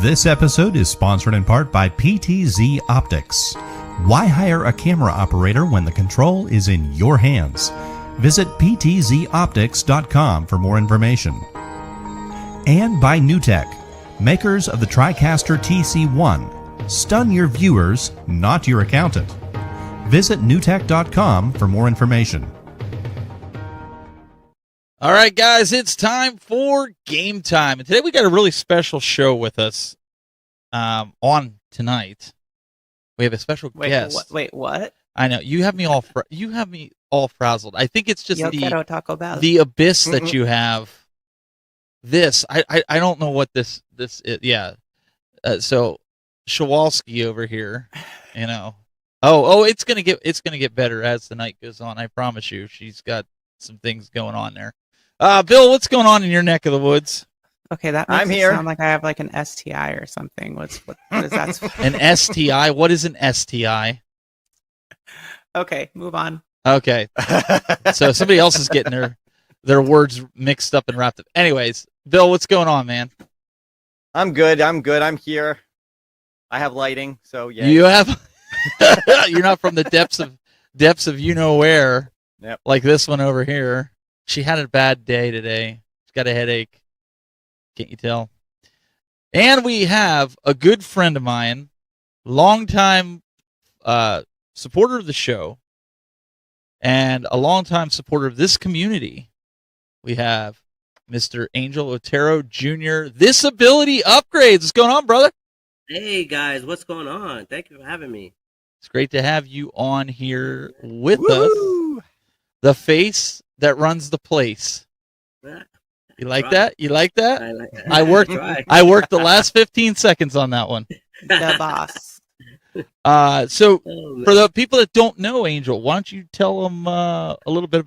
This episode is sponsored in part by PTZ Optics. Why hire a camera operator when the control is in your hands? Visit ptzoptics.com for more information. And by NewTek, makers of the TriCaster TC1. Stun your viewers, not your accountant. Visit newtek.com for more information. All right, guys, it's time for game time. And today we got a really special show with us on tonight. We have a special guest. Wait, what? I know you have me all frazzled. I think it's just the abyss that you have. This I don't know what this is. Yeah. So Shawalski over here, you know. Oh, it's gonna get better as the night goes on. I promise you. She's got some things going on there. Bill, what's going on in your neck of the woods? Okay, that makes it sound like I have like an STI or something. What is that? An STI? What is an STI? Okay, move on. Okay. So somebody else is getting their words mixed up and wrapped up. Anyways, Bill, what's going on, man? I'm good. I'm here. I have lighting, so yeah. You have you're not from the depths of you know where. Yep. Like this one over here. She had a bad day today. She's got a headache. Can't you tell? And we have a good friend of mine, longtime supporter of the show, and a longtime supporter of this community. We have Mr. Angel Otero Jr. This ability upgrades. What's going on, brother? Hey, guys. What's going on? Thank you for having me. It's great to have you on here with us. The face that runs the place. You like that? You like that? I worked the last 15 seconds on that one. The boss. So for the people that don't know Angel, why don't you tell them a little bit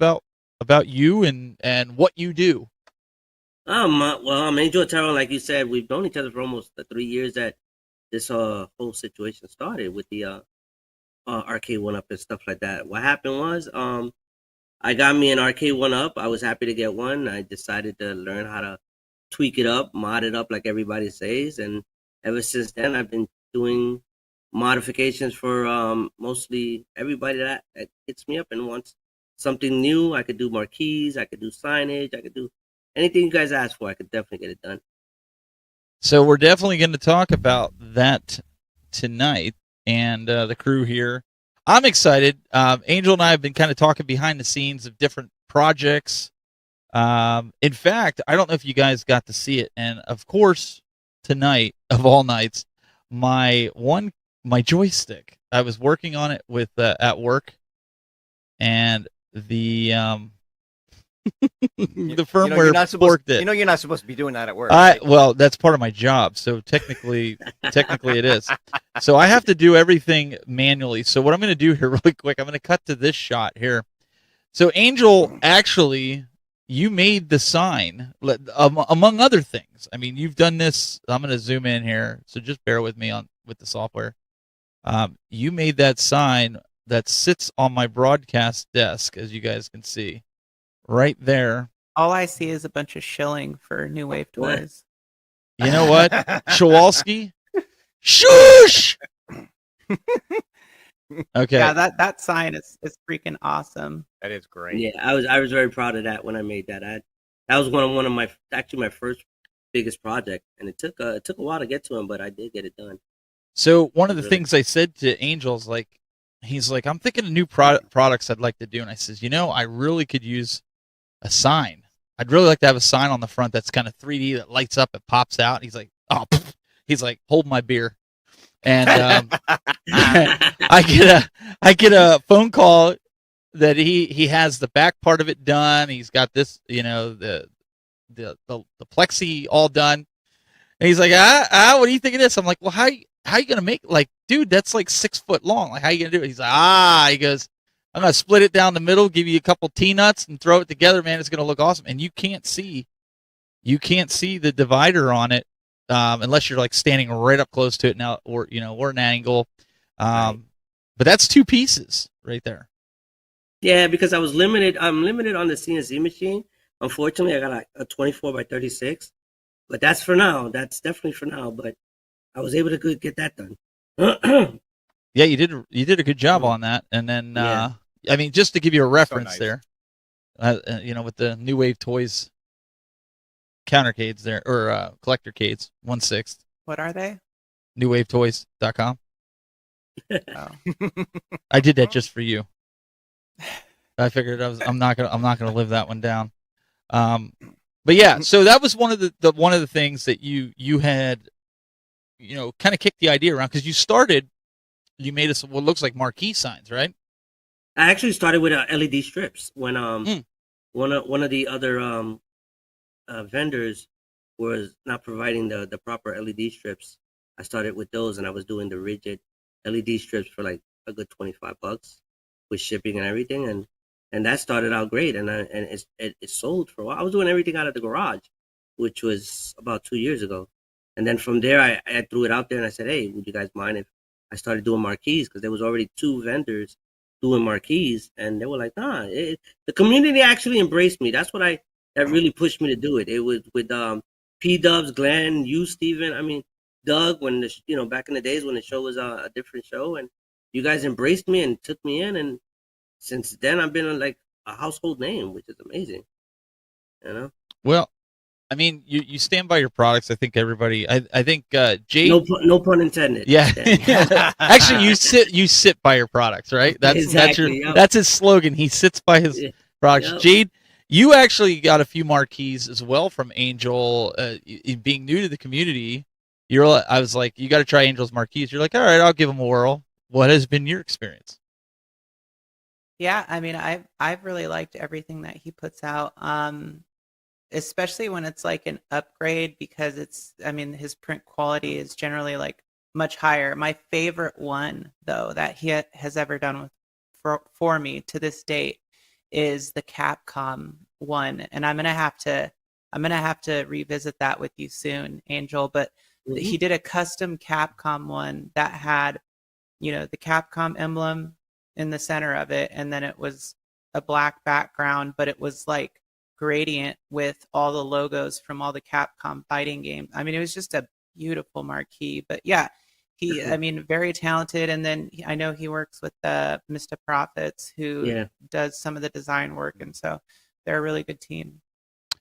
about you and what you do? Well, I'm Angel Otero. Like you said, we've known each other for almost the 3 years that this whole situation started with the arcade one-up and stuff like that. What happened was, I got me an arcade one-up. I was happy to get one. I decided to learn how to tweak it up, mod it up like everybody says. And ever since then, I've been doing modifications for mostly everybody that hits me up and wants something new. I could do marquees. I could do signage. I could do anything you guys ask for. I could definitely get it done. So we're definitely going to talk about that tonight and the crew here. I'm excited. Angel and I have been kind of talking behind the scenes of different projects. In fact, I don't know if you guys got to see it. And of course, tonight of all nights, my joystick, I was working on it with at work, and the the firmware forked it. You know you're not supposed to be doing that at work. Well, that's part of my job, so technically it is. So I have to do everything manually. So what I'm going to do here really quick, I'm going to cut to this shot here. So Angel, actually, you made the sign, among other things. I mean, you've done this. I'm going to zoom in here, so just bear with me with the software. You made that sign that sits on my broadcast desk, as you guys can see. Right there. All I see is a bunch of shilling for New Wave toys. You know what? Shawalski? Shush! Okay. Yeah, that sign is freaking awesome. That is great. Yeah, I was very proud of that when I made that. That was one of my first biggest project, and it took a while to get to him, but I did get it done. So one of the things I said to Angel's he's like, I'm thinking of new products I'd like to do, and I says, I really could use a sign. I'd really like to have a sign on the front that's kind of 3D that lights up and pops out. He's like, he's like, hold my beer. And I get a phone call that he has the back part of it done. He's got this, the plexi all done. And he's like, what do you think of this? I'm like, well, how you gonna make dude, that's like 6 foot long. Like, how you gonna do it? He's like, he goes, I'm going to split it down the middle, give you a couple T-nuts, and throw it together, man. It's going to look awesome. And you can't see the divider on it unless you're standing right up close to it now, or an angle. Right. But that's 2 pieces right there. Yeah, because I was limited. I'm limited on the CNC machine. Unfortunately, I got a 24 by 36. But that's for now. That's definitely for now. But I was able to get that done. Yeah, you did a good job on that. And then, Yeah. I mean, just to give you a reference nice. there, with the New Wave Toys countercades there, or collector cades, 1/6, What are they? newwavetoys.com. Oh. I did that just for you. I figured I'm not gonna live that one down. But yeah, so that was one of the things that you had, kind of kicked the idea around, because you made us what looks like marquee signs, right? I actually started with LED strips when one of the other vendors was not providing the proper LED strips. I started with those, and I was doing the rigid LED strips for like a good $25 with shipping and everything, and that started out great, and it sold for a while. I was doing everything out of the garage, which was about 2 years ago, and then from there I threw it out there and I said, hey, would you guys mind if I started doing marquees? Because there was already 2 vendors doing marquees, and they were like, nah. The community actually embraced me. That's what that really pushed me to do it. It was with P Dubs, Glenn, you, Steven. I mean, Doug, when back in the days when the show was a different show, and you guys embraced me and took me in, and since then I've been like a household name, which is amazing. Well, I mean, you stand by your products. I think everybody. I think Jade. No pun intended. Yeah. Actually, you sit by your products, right? Exactly, that's his slogan. He sits by his products. Yep. Jade, you actually got a few marquees as well from Angel. Being new to the community, I was like, you got to try Angel's marquees. You're like, all right, I'll give them a whirl. What has been your experience? Yeah, I mean, I've really liked everything that he puts out. Especially when it's like an upgrade, because his print quality is generally like much higher. My favorite one though that he has ever done for me to this date is the Capcom one, and I'm gonna have to revisit that with you soon, Angel. But he did a custom Capcom one that had, the Capcom emblem in the center of it, and then it was a black background, but it was like gradient with all the logos from all the Capcom fighting games. I mean, it was just a beautiful marquee. But yeah, very talented. And then I know he works with Mr. Profits, who does some of the design work, and so they're a really good team.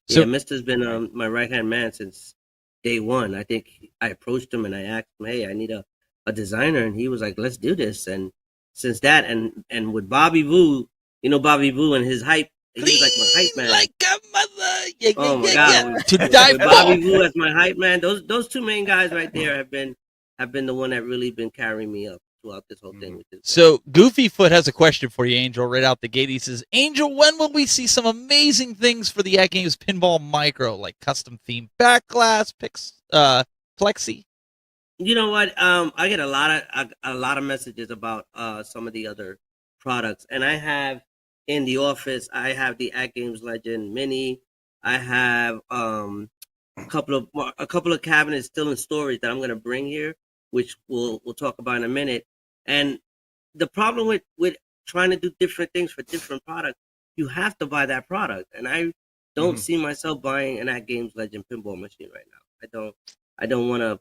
So Mister's been my right hand man since day one. I think I approached him and I asked him, hey, I need a designer, and he was like, let's do this. And since that, and with Bobby Vu, Bobby Vu and his hype. He's like my hype man. Like a mother. Oh my God. To die for. Bobby Vu as my hype man. Those 2 main guys right there have been the one that really been carrying me up throughout this whole thing. So Goofyfoot has a question for you, Angel, right out the gate. He says, Angel, when will we see some amazing things for the At Games Pinball Micro, like custom themed back glass, plexi? You know what? I get a lot of messages about some of the other products, and I have. In the office, I have the At Games Legend Mini. I have a couple of cabinets still in storage that I'm going to bring here, which we'll talk about in a minute. And the problem with trying to do different things for different products, you have to buy that product. And I don't see myself buying an At Games Legend pinball machine right now. I don't want to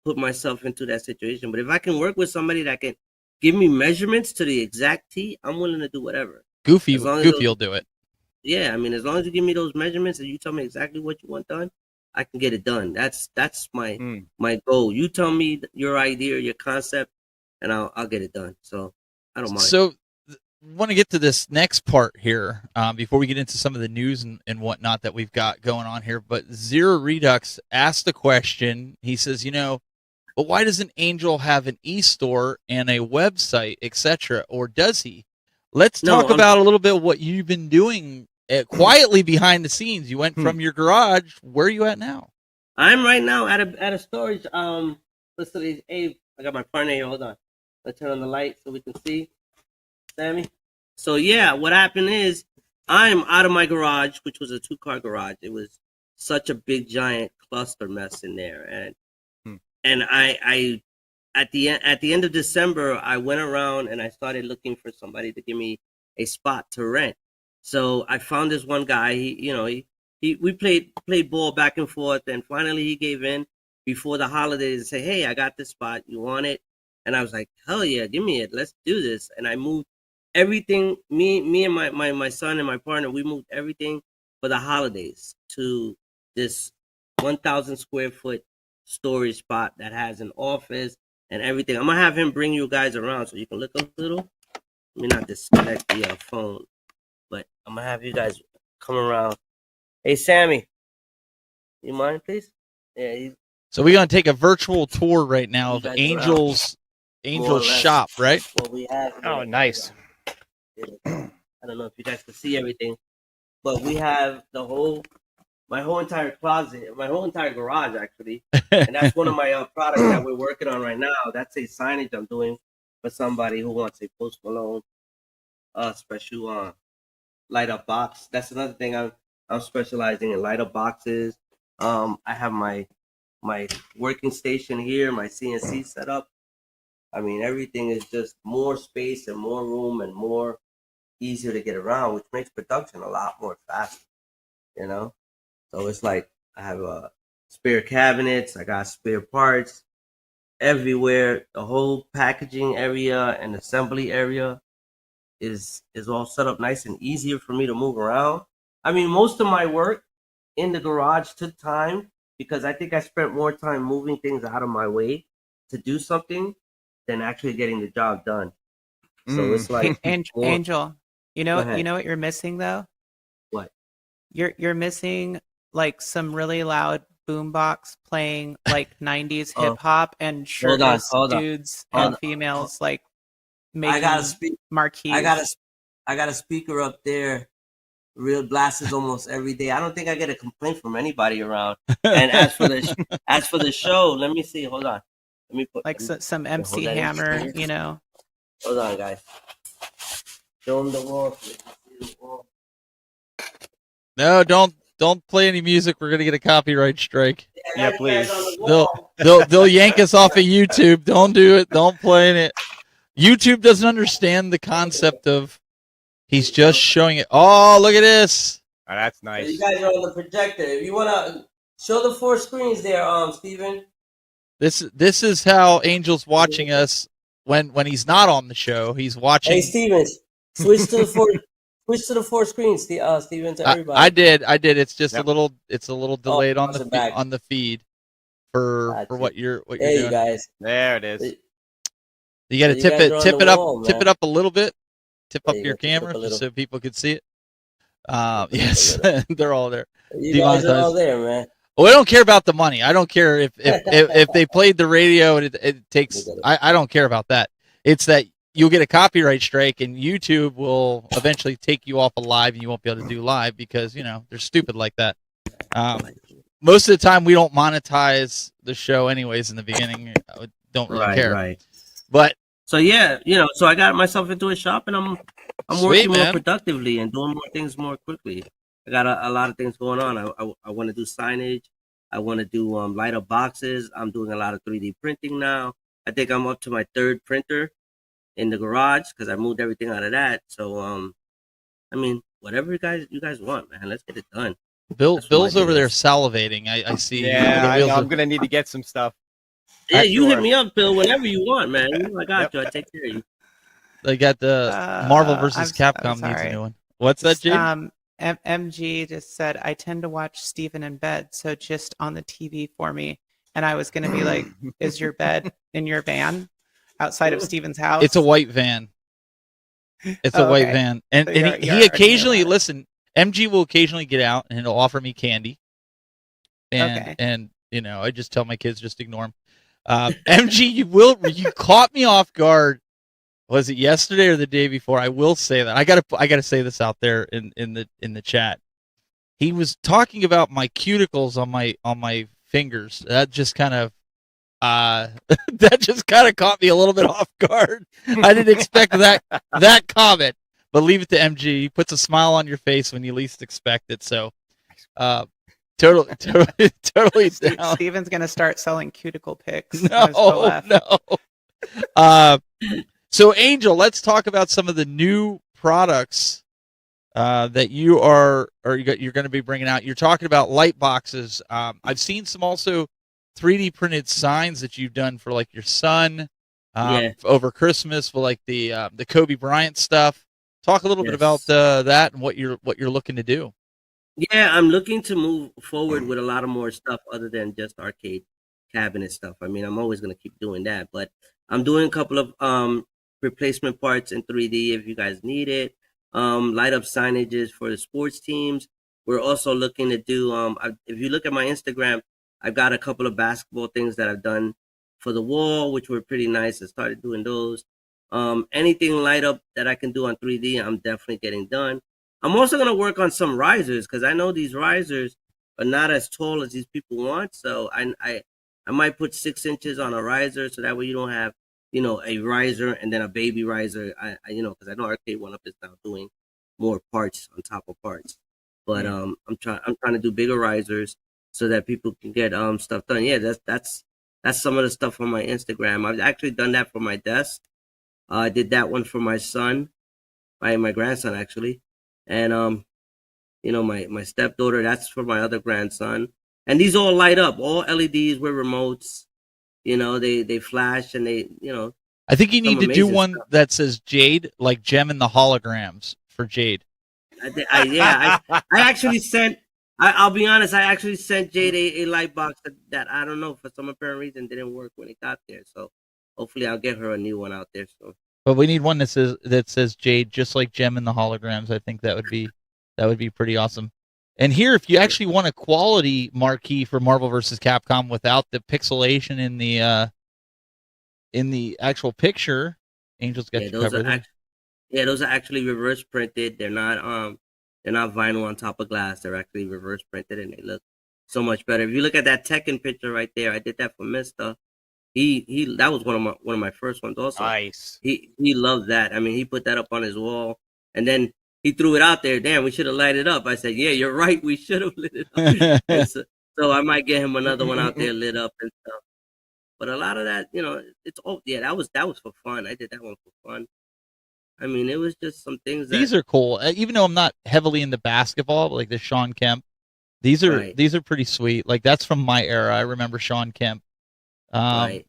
put myself into that situation. But if I can work with somebody that can give me measurements to the exact T, I'm willing to do whatever. Goofy will do it. Yeah, I mean, as long as you give me those measurements and you tell me exactly what you want done, I can get it done. That's my goal. You tell me your idea, your concept, and I'll get it done. So I don't mind. So want to get to this next part here before we get into some of the news and whatnot that we've got going on here. But Zero Redux asked a question. He says, but why doesn't Angel have an e-store and a website, etc., or does he? Let's talk about a little bit what you've been doing quietly behind the scenes. You went from your garage. Where are you at now? I'm right now at a storage. Listen, Abe, I got my partner here. Hold on. Let's turn on the light so we can see. Sammy. So yeah, what happened is I'm out of my garage, which was a 2-car garage. It was such a big giant cluster mess in there, and I at the end of December, I went around and I started looking for somebody to give me a spot to rent. So I found this one guy. We played ball back and forth, and finally he gave in. before the holidays and say, hey, I got this spot. You want it? And I was like, hell yeah, give me it. Let's do this. And I moved everything. Me and my son and my partner, we moved everything for the holidays to this 1,000 square foot storage spot that has an office and everything. I'm gonna have him bring you guys around so you can look a little. Let me not disconnect the phone, but I'm gonna have you guys come around. Hey, Sammy, you mind, please? Yeah. So we're gonna take a virtual tour right now You of guys are Angel's More or less. shop, right? What we have. Oh, nice. I don't know if you guys can see everything, but we have my whole entire closet, my whole entire garage actually, and that's one of my products that we're working on right now. That's a signage I'm doing for somebody who wants a Post Malone special light up box. That's another thing I'm specializing in, light up boxes. I have my working station here, my CNC setup. I mean, everything is just more space and more room and more easier to get around, which makes production a lot more faster, you know? So it's like I have spare cabinets, I got spare parts everywhere. The whole packaging area and assembly area is all set up nice and easier for me to move around. I mean, most of my work in the garage took time because I think I spent more time moving things out of my way to do something than actually getting the job done. So it's like Angel, you Go know ahead. what you're missing though? What? You're missing like some really loud boombox playing like 90s Oh. hip hop and Hold on, shirtless hold on. dudes Hold and on. females like I making got a speak. marquees. I got a speaker up there. Real blasts almost every day. I don't think I get a complaint from anybody around. And as for the show, let me see. Hold on. Let me put like some hold MC that in Hammer, here. you know. Hold on, guys. Show them the wall. Let me see the wall. No, don't play any music. We're gonna get a copyright strike. I Yeah, got you guys please. on the wall. They'll yank us off of YouTube. Don't do it. Don't play it. YouTube doesn't understand the concept of he's just showing it. Oh, look at this. Oh, that's You nice. guys are on the projector. If you wanna show the 4 screens there, Steven. This is how Angel's watching us when he's not on the show. He's watching. Hey, Steven, switch to the 4 screens, Steven, to everybody. I did. It's just Yep. a little delayed on pause the it back. on the feed for Gotcha. what you're There doing. you guys. There it is. You got to You tip guys are on it the up, wall, tip man. it up a little bit, tip There up you your go, tip it up camera a just little. so people could see it. Tip it up a Yes, little. they're all there. You guys are all Demonetized. there, man. Well, I don't care about the money. I don't care if they played the radio and it takes. I don't care about that. It's that you'll get a copyright strike and YouTube will eventually take you off of live and you won't be able to do live because they're stupid like that. Most of the time we don't monetize the show anyways in the beginning. I don't really care. Right. But So yeah, so I got myself into a shop and I'm Sweet, working more man. productively and doing more things more quickly. I got a lot of things going on. I want to do signage. I want to do light up boxes. I'm doing a lot of 3D printing now. I think I'm up to my 3rd printer in the garage because I moved everything out of that. So I mean, whatever you guys want, man. Let's get it done. That's what Bill's my over day there is. salivating. I see. Yeah, the I wheels know. of- I'm gonna need to get some stuff. Yeah, you hit Sure. me up, Bill, whenever you want, man. I got you. I take care of you. They got the Marvel versus I'm Capcom needs a sorry. new one. What's that, Jade? MG just said, I tend to watch Steven in bed, so just on the TV for me. And I was going to be like, is your bed in your van outside of Steven's house? It's a white van. It's a white okay. van, and So and you're he already occasionally about it. listen. MG will occasionally get out and he'll offer me candy, and Okay. and I just tell my kids just ignore him. MG, you caught me off guard. Was it yesterday or the day before? I will say that I gotta say this out there in the chat. He was talking about my cuticles on my fingers. That just kind of caught me a little bit off guard. I didn't expect that comment. But leave it to MG. He puts a smile on your face when you least expect it. So, totally down. Steven's going to start selling cuticle pics. No. So, Angel, let's talk about some of the new products that you're going to be bringing out. You're talking about light boxes. I've seen some also 3D printed signs that you've done for like your son over Christmas for like the Kobe Bryant stuff. Talk a little bit about that and what you're looking to do. Yeah, I'm looking to move forward with a lot of more stuff other than just arcade cabinet stuff. I mean, I'm always gonna keep doing that, but I'm doing a couple of replacement parts in 3D if you guys need it. Light up signages for the sports teams. We're also looking to do if you look at my Instagram, I've got a couple of basketball things that I've done for the wall, which were pretty nice. I started doing those. Anything light up that I can do on 3D, I'm definitely getting done. I'm also gonna work on some risers because I know these risers are not as tall as these people want. So I might put 6 inches on a riser so that way you don't have, you know, a riser and then a baby riser. You know, because I know Arcade One Up is now doing more parts on top of parts. But I'm trying to do bigger risers so that people can get stuff done. Yeah, that's some of the stuff on my Instagram. I've actually done that for my desk. I did that one for my son, my grandson actually. And you know, my stepdaughter, that's for my other grandson. And these all light up, all LEDs with remotes. You know, they flash and they, you know. I think you need to do one that says Jayde, like Gem and the holograms for Jayde. I actually sent. I'll be honest. I actually sent Jayde a light box that I don't know, for some apparent reason didn't work when it got there. So hopefully I'll get her a new one out there soon. But we need one that says Jayde, just like Gem and the holograms. I think that would be pretty awesome. And here, if you actually want a quality marquee for Marvel vs. Capcom without the pixelation in the actual picture, Angel's got you covered. Those are actually reverse printed. They're not vinyl on top of glass. They're actually reverse printed, and they look so much better. If you look at that Tekken picture right there, I did that for Mister. He that was one of my first ones also. Nice. He loved that. I mean, he put that up on his wall, and then he threw it out there. Damn, we should have lighted it up. I said, yeah, you're right. We should have lit it up. And so I might get him another one out there lit up and stuff. But a lot of that, you know, that was for fun. I did that one for fun. I mean, it was just some things. These are cool. Even though I'm not heavily into basketball, like the Sean Kemp, these are pretty sweet. Like that's from my era. I remember Sean Kemp. Right.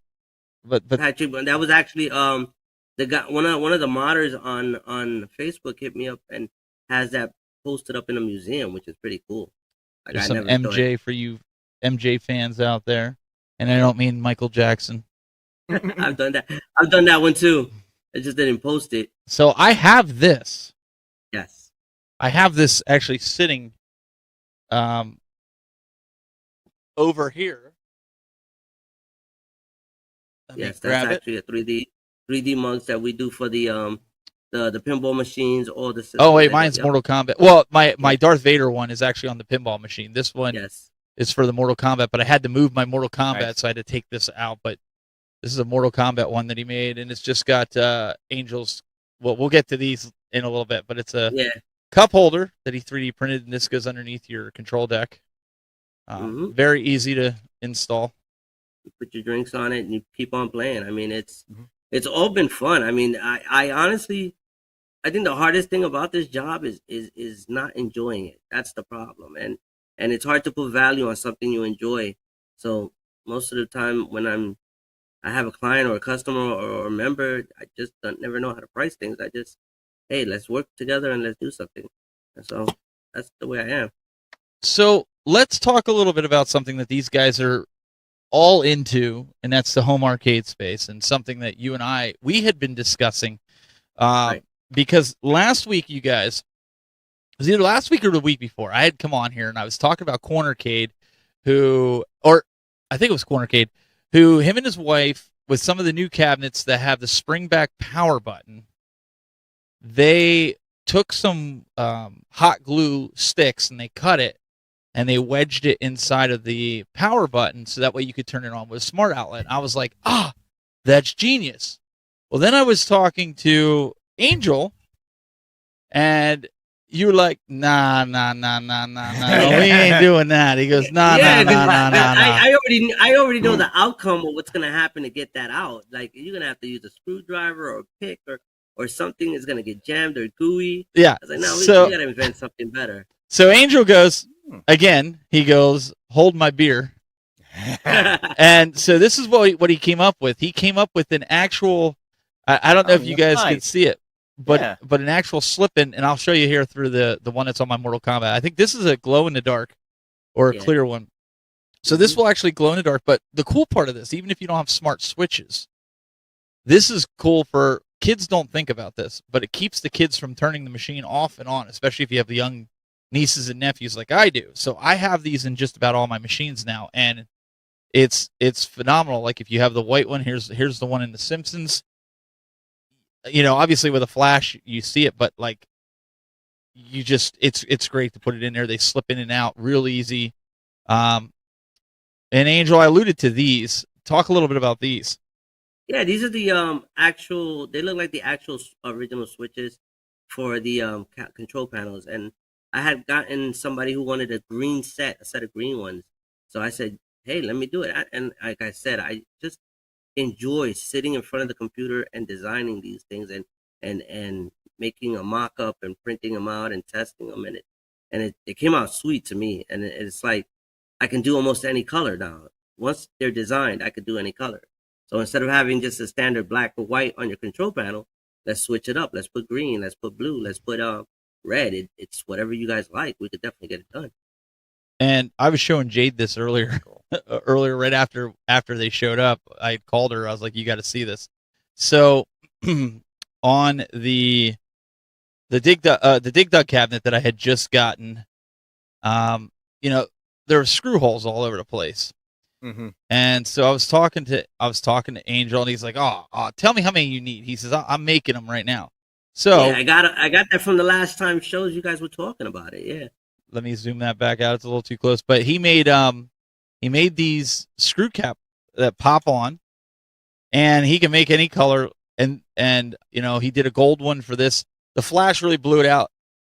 But Patrick, that was actually the guy, one of the modders on Facebook hit me up and has that posted up in a museum, which is pretty cool. Like, there's some MJ for you MJ fans out there, and I don't mean Michael Jackson. I've done that one too. I just didn't post it. So I have this. Yes. I have this actually sitting over here. Yes, that's actually a 3D mugs that we do for the pinball machines, all the systems. Oh wait, mine's Mortal Kombat. Well, my Darth Vader one is actually on the pinball machine. This one is for the Mortal Kombat, but I had to move my Mortal Kombat, so I had to take this out. But this is a Mortal Kombat one that he made, and it's just got angels. Well, we'll get to these in a little bit, but it's a cup holder that he 3D printed, and this goes underneath your control deck. Very easy to install. You put your drinks on it and you keep on playing. I mean, it's all been fun. I mean, I honestly, I think the hardest thing about this job is not enjoying it. That's the problem, and it's hard to put value on something you enjoy. So most of the time when I have a client or a customer or a member, I just never know how to price things. I just, hey, let's work together and let's do something. And so that's the way I am. So let's talk a little bit about something that these guys are all into, and that's the home arcade space, and something that you and we had been discussing because last week, you guys, it was either last week or the week before, I had come on here and I was talking about Cornercade, or I think it was Cornercade, who him and his wife, with some of the new cabinets that have the spring-back power button, they took some hot glue sticks and they cut it and they wedged it inside of the power button so that way you could turn it on with a smart outlet. I was like, that's genius. Well, then I was talking to Angel, and you were like, nah, we ain't doing that. He goes, nah. I already know the outcome of what's gonna happen to get that out. Like, you're gonna have to use a screwdriver or a pick or something is gonna get jammed or gooey. Yeah. I was like, no, we gotta invent something better. So Angel goes, again, he goes, hold my beer. And so this is what he came up with. He came up with an actual. I don't know if you guys can nice. see it, but Yeah. but an actual slip-in, and I'll show you here through the one that's on my Mortal Kombat. I think this is a glow in the dark or a Yeah. clear one. So this will actually glow in the dark. But the cool part of this, even if you don't have smart switches, this is cool for kids. Don't think about this, but it keeps the kids from turning the machine off and on, especially if you have the young nieces and nephews like I do. So I have these in just about all my machines now, and it's phenomenal. Like if you have the white one, here's the one in The Simpsons. You know, obviously with a flash you see it, but like you just it's great to put it in there. They slip in and out real easy. And Angel, I alluded to these. Talk a little bit about these. Yeah, these are the actual. They look like the actual original switches for the control panels. And I had gotten somebody who wanted a set of green ones. So I said, "Hey, let me do it." And like I said, I just enjoy sitting in front of the computer and designing these things and making a mock-up and printing them out and testing them. And it came out sweet to me. And it's like I can do almost any color now. Once they're designed, I could do any color. So instead of having just a standard black or white on your control panel, let's switch it up. Let's put green. Let's put blue. Let's put red. It's whatever you guys like. We could definitely get it done. And I was showing Jade this earlier, right after they showed up. I called her. I was like, "You got to see this." So on the Dig Dug cabinet that I had just gotten, you know, there were screw holes all over the place. Mm-hmm. And so I was talking to Angel, and he's like, "Oh, tell me how many you need." He says, "I'm making them right now." So yeah, I got that from the last time shows you guys were talking about it. Yeah. let me zoom that back out. It's a little too close, but he made these screw cap that pop on, and he can make any color. And you know, he did a gold one for this. The flash really blew it out.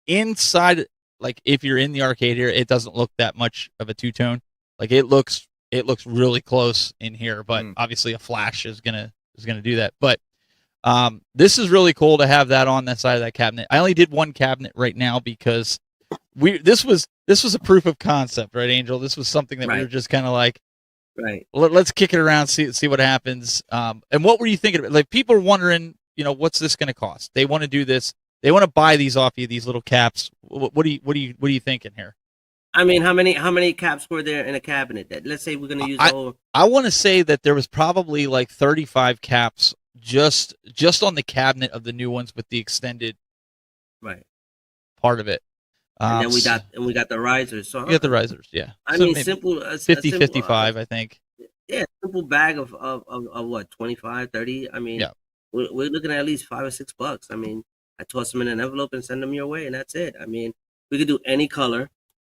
Inside, like if you're in the arcade here, it doesn't look that much of a two-tone. Like it looks really close in here, but obviously a flash is gonna do that. But this is really cool to have that on that side of that cabinet. I only did one cabinet right now because this was a proof of concept, right, Angel? This was something that we were just kind of like, right. Let's kick it around, see what happens. And what were you thinking of? Like people are wondering, you know, what's this going to cost? They want to do this. They want to buy these off you, these little caps. What are you thinking here? I mean, how many caps were there in a cabinet? That let's say we're going to use the whole. I want to say that there was probably like 35 caps just on the cabinet of the new ones with the extended part of it. And then we got the risers. So we got the risers, yeah. I mean, simple 50-55, I think. Yeah, simple bag of what 25, 30. I mean, we're looking at least $5 or $6. I mean, I toss them in an envelope and send them your way, and that's it. I mean, we could do any color,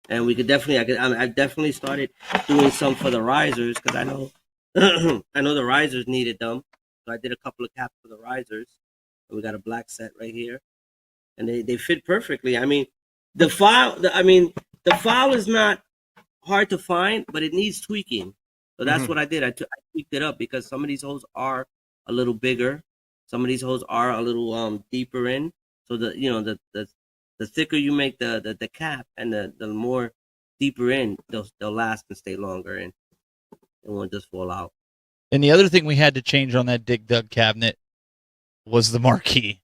and we could definitely. I've definitely started doing some for the risers because I know I know the risers needed them. So I did a couple of caps for the risers. And we got a black set right here, and they fit perfectly. I mean, the file is not hard to find, but it needs tweaking. So that's what I did. I tweaked it up because some of these holes are a little bigger. Some of these holes are a little deeper in. So the thicker you make the cap and the more deeper in, they'll last and stay longer and it won't just fall out. And the other thing we had to change on that Dig Dug cabinet was the marquee.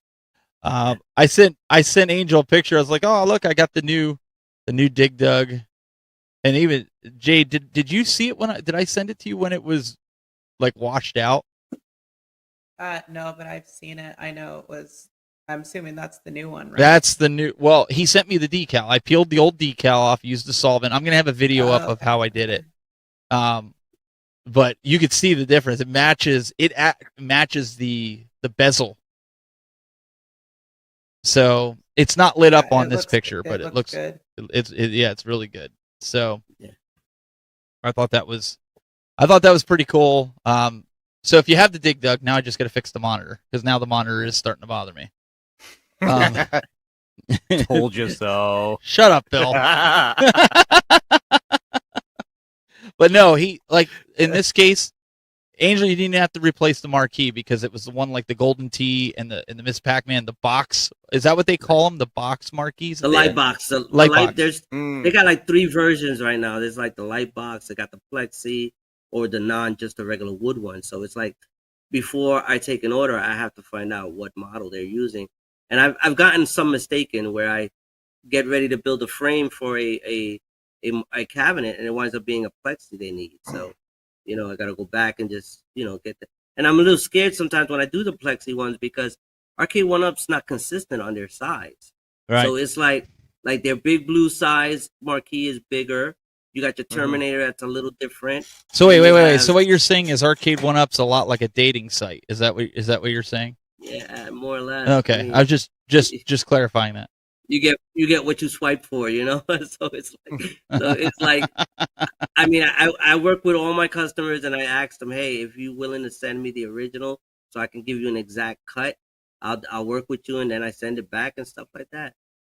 I sent Angel a picture. I was like, "Oh, look, I got the new Dig Dug." And even Jay, did you see it did I send it to you when it was like washed out? No, but I've seen it. I know it was. I'm assuming that's the new one, right? That's the new. Well, he sent me the decal. I peeled the old decal off, used the solvent. I'm gonna have a video up of how I did it. But you could see the difference. It matches. It matches the bezel. So it's not lit up on this picture, but it looks good. It's really good. So I thought that was pretty cool. So if you have the Dig Dug, now I just got to fix the monitor because now the monitor is starting to bother me. Told you so. Shut up, Bill. But no, in this case, Angel, you didn't have to replace the marquee because it was the one like the Golden Tee and the Miss Pac-Man, the box. Is that what they call them? The box marquees? The light box. The light box. They got like 3 versions right now. There's like the light box. They got the Plexi. or the just a regular wood one. So it's like before I take an order, I have to find out what model they're using. And I've gotten some mistaken where I get ready to build a frame for a cabinet, and it winds up being a plexi they need. So, I got to go back and just, get the. And I'm a little scared sometimes when I do the plexi ones because Arcade One Up's not consistent on their size. Right. So it's like their big blue size marquee is bigger. You got your Terminator that's a little different. So wait. So what you're saying is Arcade One Up's a lot like a dating site. Is that what you're saying? Yeah, more or less. Okay, I mean, I was just clarifying that. You get what you swipe for, so it's like I mean, I work with all my customers and I ask them, hey, if you're willing to send me the original so I can give you an exact cut, I'll work with you, and then I send it back and stuff like that.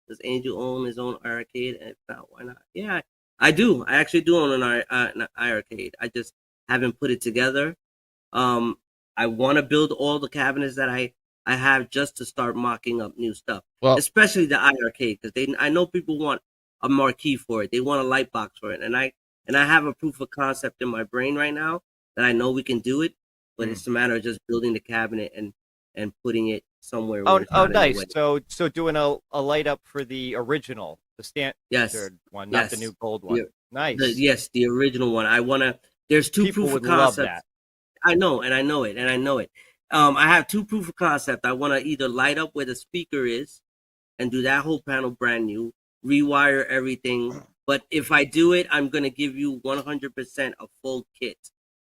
Does Angel own his own arcade? And why not? Yeah, I do. I actually do own an arcade. I just haven't put it together. I want to build all the cabinets that I have just to start mocking up new stuff. Well, especially the arcade, because I know people want a marquee for it. They want a light box for it, and I have a proof of concept in my brain right now that I know we can do it. But it's a matter of just building the cabinet and putting it somewhere. Oh, nice. So doing a light up for the original, the standard one, not the new gold one. Nice. The original one. I want to. There's two proof of concepts. I know it. I have two proof of concept. I want to either light up where the speaker is and do that whole panel brand new, rewire everything. But if I do it, I'm going to give you 100% a full kit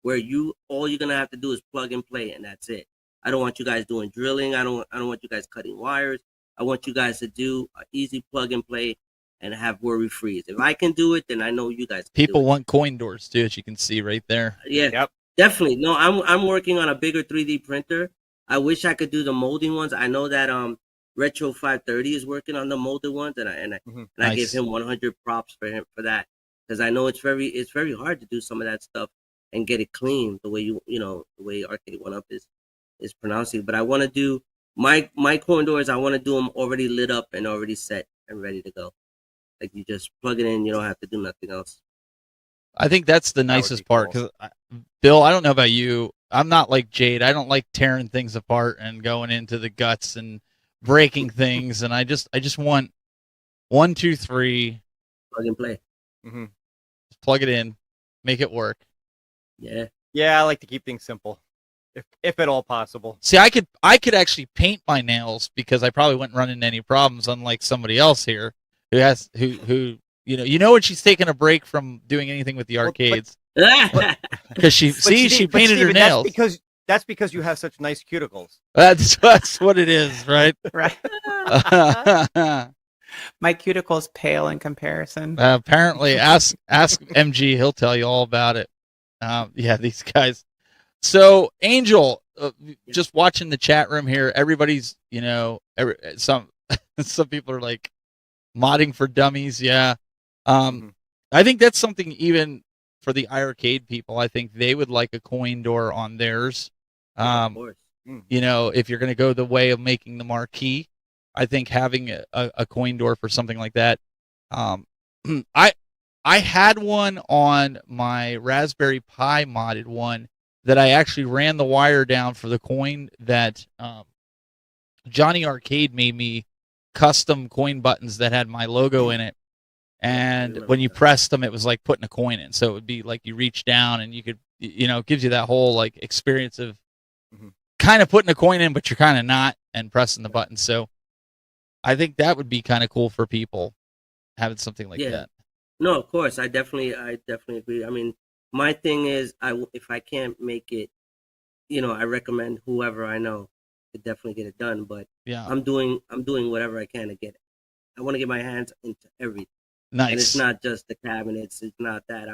where all you're going to have to do is plug and play, and that's it. I don't want you guys doing drilling. I don't want you guys cutting wires. I want you guys to do an easy plug and play and have worry free. If I can do it, then I know you guys can. People want coin doors too, as you can see right there. Yeah. Yep. Definitely. No, I'm working on a bigger 3D printer. I wish I could do the molding ones. I know that Retro 530 is working on the molded ones, and I give him 100 props for him for that, because I know it's very hard to do some of that stuff and get it clean the way the way Arcade One Up is pronouncing. But I want to do my coin doors. I want to do them already lit up and already set and ready to go. Like you just plug it in. You don't have to do nothing else. I think that's the nicest part, because Bill, I don't know about you. I'm not like Jade. I don't like tearing things apart and going into the guts and breaking things. And I just want 1, 2, 3. Plug and play. Mm-hmm. Just plug it in, make it work. Yeah. Yeah, I like to keep things simple, if at all possible. See, I could actually paint my nails because I probably wouldn't run into any problems, unlike somebody else here who. When she's taking a break from doing anything with the arcades, because she painted her nails. That's because you have such nice cuticles. That's what it is, right? Right. My cuticles pale in comparison. Apparently, ask MG; he'll tell you all about it. These guys. So, Angel, just watching the chat room here, everybody's, some people are like modding for dummies. Yeah. I think that's something even for the iArcade people. I think they would like a coin door on theirs. Of course. If you're going to go the way of making the marquee, I think having a coin door for something like that. I had one on my Raspberry Pi modded one that I actually ran the wire down for the coin that Johnny Arcade made me custom coin buttons that had my logo in it. And when you pressed them, it was like putting a coin in. So it would be like you reach down and you could, it gives you that whole like experience of kind of putting a coin in, but you're kind of not, and pressing the button. So I think that would be kind of cool for people having something like that. No, of course. I definitely agree. I mean, my thing is, if I can't make it, I recommend whoever I know to definitely get it done. But yeah, I'm doing whatever I can to get it. I want to get my hands into everything. Nice. And it's not just the cabinets. It's not that.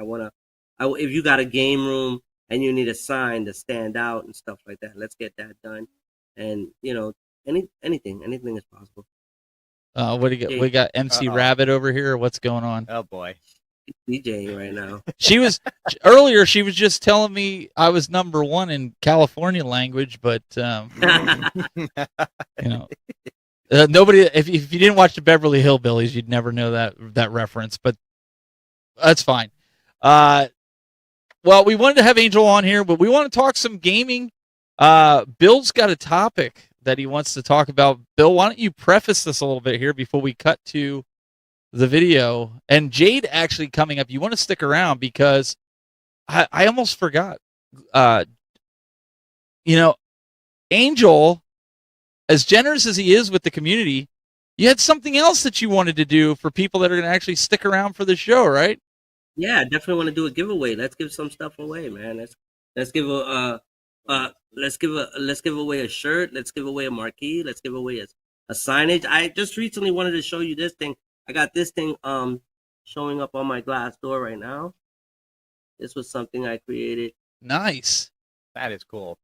If you got a game room and you need a sign to stand out and stuff like that, let's get that done. And, anything is possible. What do you got? We got MC Rabbit over here. Or what's going on? Oh boy. DJing right now. Earlier she was just telling me I was number 1 in California language, but nobody. If you didn't watch the Beverly Hillbillies, you'd never know that reference. But that's fine. well, we wanted to have Angel on here, but we want to talk some gaming. Bill's got a topic that he wants to talk about. Bill, why don't you preface this a little bit here before we cut to the video? And Jade actually coming up. You want to stick around because I almost forgot. Angel, as generous as he is with the community, you had something else that you wanted to do for people that are going to actually stick around for the show, right? Yeah, I definitely want to do a giveaway. Let's give some stuff away, man. Let's give away a shirt. Let's give away a marquee. Let's give away a signage. I just recently wanted to show you this thing. I got this thing showing up on my glass door right now. This was something I created. Nice. That is cool.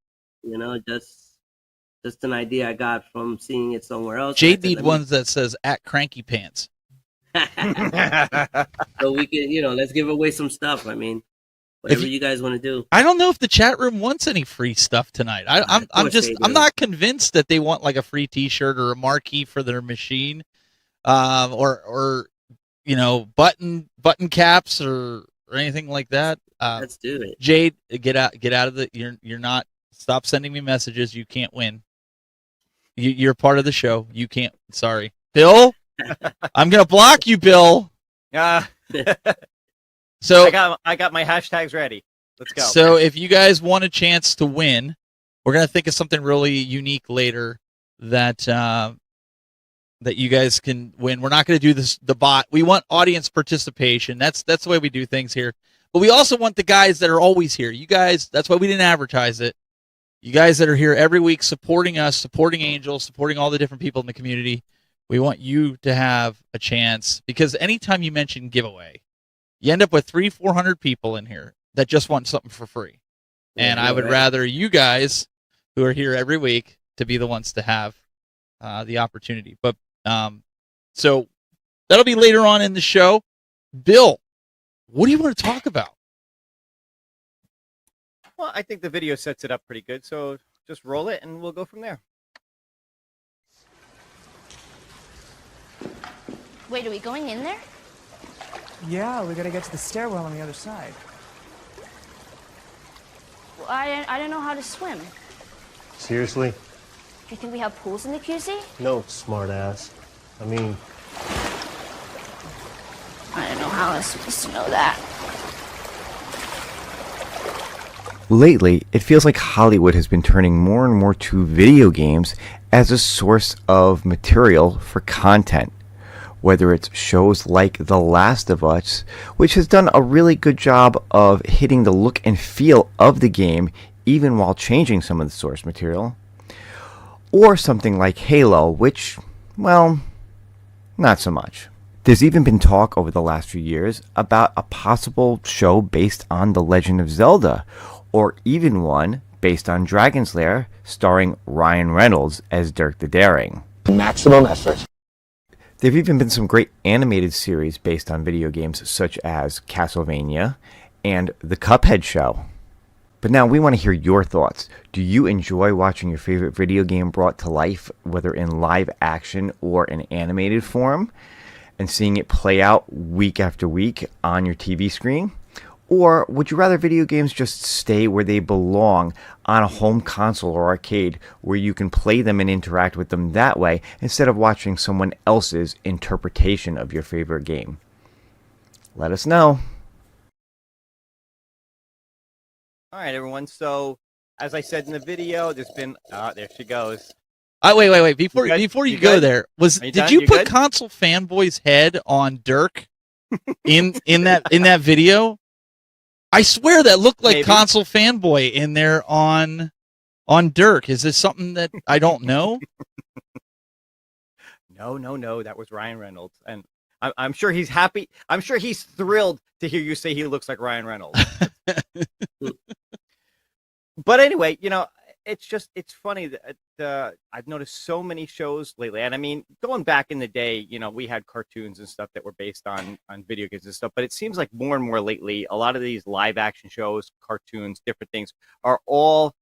Just an idea I got from seeing it somewhere else. Jade need ones that says at Cranky Pants. So we can, let's give away some stuff. I mean, whatever you guys want to do. I don't know if the chat room wants any free stuff tonight. I'm not convinced that they want like a free T-shirt or a marquee for their machine, or button caps or anything like that. Let's do it. Jade, get out of the. You're not. Stop sending me messages. You can't win. You're part of the show. You can't. Sorry, Bill. I'm gonna block you, Bill. So I got my hashtags ready. Let's go. So if you guys want a chance to win, we're gonna think of something really unique later that you guys can win. We're not gonna do the bot. We want audience participation. That's the way we do things here. But we also want the guys that are always here. You guys. That's why we didn't advertise it. You guys that are here every week supporting us, supporting Angel, supporting all the different people in the community. We want you to have a chance because anytime you mention giveaway, you end up with 300-400 people in here that just want something for free. And I would rather you guys who are here every week to be the ones to have the opportunity. But so that'll be later on in the show. Bill, what do you want to talk about? Well, I think the video sets it up pretty good. So just roll it and we'll go from there. Wait, are we going in there? Yeah, we gotta get to the stairwell on the other side. Well, I don't know how to swim. Seriously? Do you think we have pools in the QC? No, smartass. I mean... I don't know how I was supposed to know that. Lately, it feels like Hollywood has been turning more and more to video games as a source of material for content. Whether it's shows like The Last of Us, which has done a really good job of hitting the look and feel of the game even while changing some of the source material, or something like Halo, which, well, not so much. There's even been talk over the last few years about a possible show based on The Legend of Zelda, or even one based on Dragon's Lair starring Ryan Reynolds as Dirk the Daring. Maximum effort. There have even been some great animated series based on video games such as Castlevania and The Cuphead Show. But now we want to hear your thoughts. Do you enjoy watching your favorite video game brought to life, whether in live action or in animated form, and seeing it play out week after week on your TV screen? Or would you rather video games just stay where they belong on a home console or arcade where you can play them and interact with them that way instead of watching someone else's interpretation of your favorite game? Let us know. All right, everyone. So, as I said in the video, there's been... there she goes. Wait. Before you go there, did you put good? Console Fanboy's head on Dirk in that video? I swear that looked like Maybe. Console Fanboy in there on Dirk. Is this something that I don't know? No. That was Ryan Reynolds, and I'm sure he's happy. I'm sure he's thrilled to hear you say he looks like Ryan Reynolds. But anyway, it's funny that I've noticed so many shows lately, and I mean, going back in the day, we had cartoons and stuff that were based on video games and stuff, but it seems like more and more lately, a lot of these live action shows, cartoons, different things are all,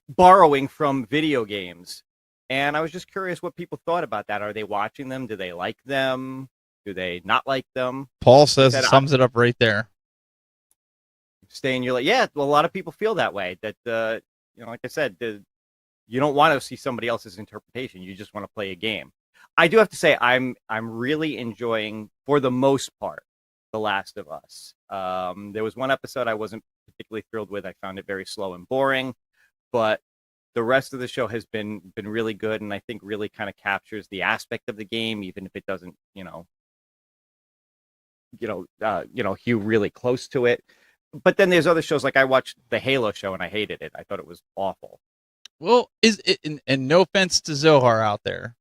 borrowing from video games. And I was just curious what people thought about that. Are they watching them? Do they like them? Do they not like them? Paul says Said, it sums it up right there. Stay in your lane. Yeah, well, a lot of people feel that way. That like I said, you don't want to see somebody else's interpretation. You just want to play a game. I do have to say, I'm really enjoying, for the most part, The Last of Us. There was one episode I wasn't particularly thrilled with. I found it very slow and boring, but the rest of the show has been really good, and I think really kind of captures the aspect of the game, even if it doesn't, hew really close to it. But then there's other shows, like I watched the Halo show and I hated it. I thought it was awful. Well, and no offense to Zohar out there,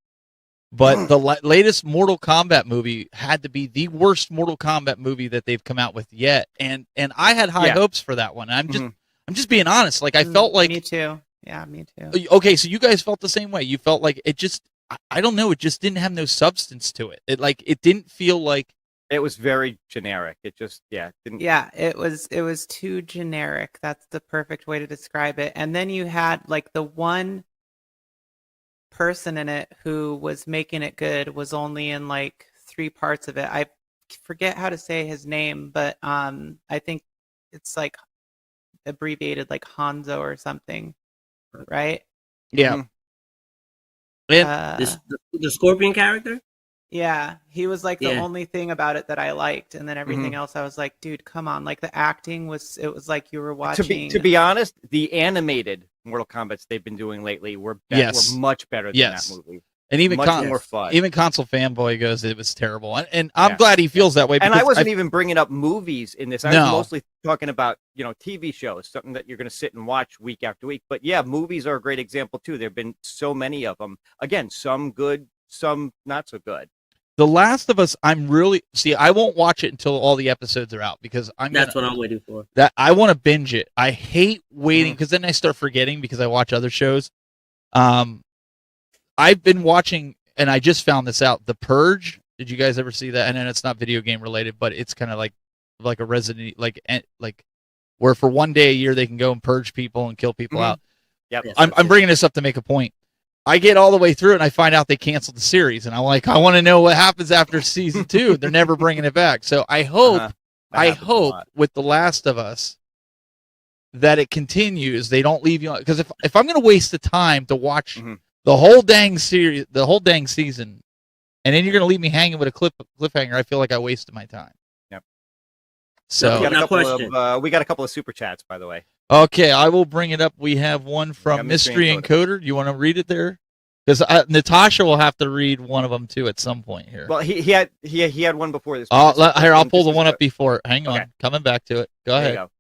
but the latest Mortal Kombat movie had to be the worst Mortal Kombat movie that they've come out with yet, and I had high hopes for that one. I'm just being honest. Like I felt like me too. Yeah, me too. Okay, so you guys felt the same way. You felt like it just I don't know. It just didn't have no substance to it. It didn't feel like. It was very generic. It just, didn't. Yeah, it was too generic. That's the perfect way to describe it. And then you had like the one person in it who was making it good was only in like 3 parts of it. I forget how to say his name, but I think it's like abbreviated like Hanzo or something, right? Yeah. The Scorpion character? Yeah, he was like the only thing about it that I liked, and then everything else I was like, dude, come on. Like the acting was like you were watching. To be honest, the animated Mortal Kombats they've been doing lately were much better than that movie. And even more fun. Even console fanboy goes, it was terrible, and I'm glad he feels that way. And I wasn't even bringing up movies in this. I was mostly talking about TV shows, something that you're going to sit and watch week after week. But yeah, movies are a great example too. There've been so many of them. Again, some good, some not so good. The Last of Us, I won't watch it until all the episodes are out because that's what I'm waiting for. That I want to binge it. I hate waiting because then I start forgetting because I watch other shows. I've been watching, and I just found this out. The Purge. Did you guys ever see that? And then it's not video game related, but it's kind of like a Resident, like where for one day a year they can go and purge people and kill people out. Yep. Yes, I'm bringing this up to make a point. I get all the way through it and I find out they canceled the series, and I'm like, I want to know what happens after season 2. They're never bringing it back. So I hope with The Last of Us that it continues. They don't leave you on, because if I'm going to waste the time to watch the whole dang series, the whole dang season, and then you're going to leave me hanging with a cliffhanger, I feel like I wasted my time. Yep. So we got a couple of super chats, by the way. Okay, I will bring it up. We have one from Mystery Encoder. Do you want to read it there? Because Natasha will have to read one of them too at some point here. Well, he had one before this. Here, I'll pull the one up before. Hang on, coming back to it. Go ahead. There you go.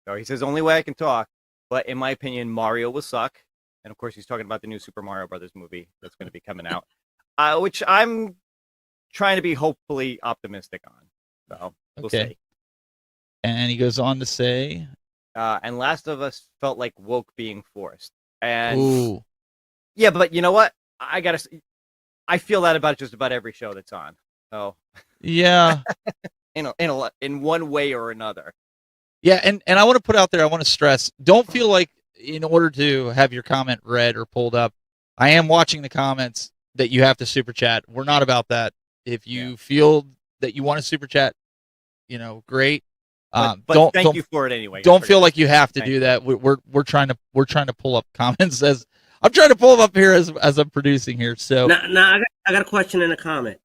So he says, only way I can talk, but in my opinion, Mario will suck. And of course, he's talking about the new Super Mario Brothers movie that's going to be coming out, which I'm trying to be hopefully optimistic on. So we'll see. And he goes on to say, and Last of Us felt like woke being forced. And yeah, but you know what? I feel that about just about every show that's on. So yeah, in one way or another. Yeah, and I want to put out there, I want to stress, don't feel like in order to have your comment read or pulled up, I am watching the comments that you have to super chat. We're not about that. If you feel that you want to super chat, great. But thank you for it anyway. Don't feel like you have to do that. We're trying to pull up comments as I'm trying to pull them up here as I'm producing here. So now I got a question and a comment.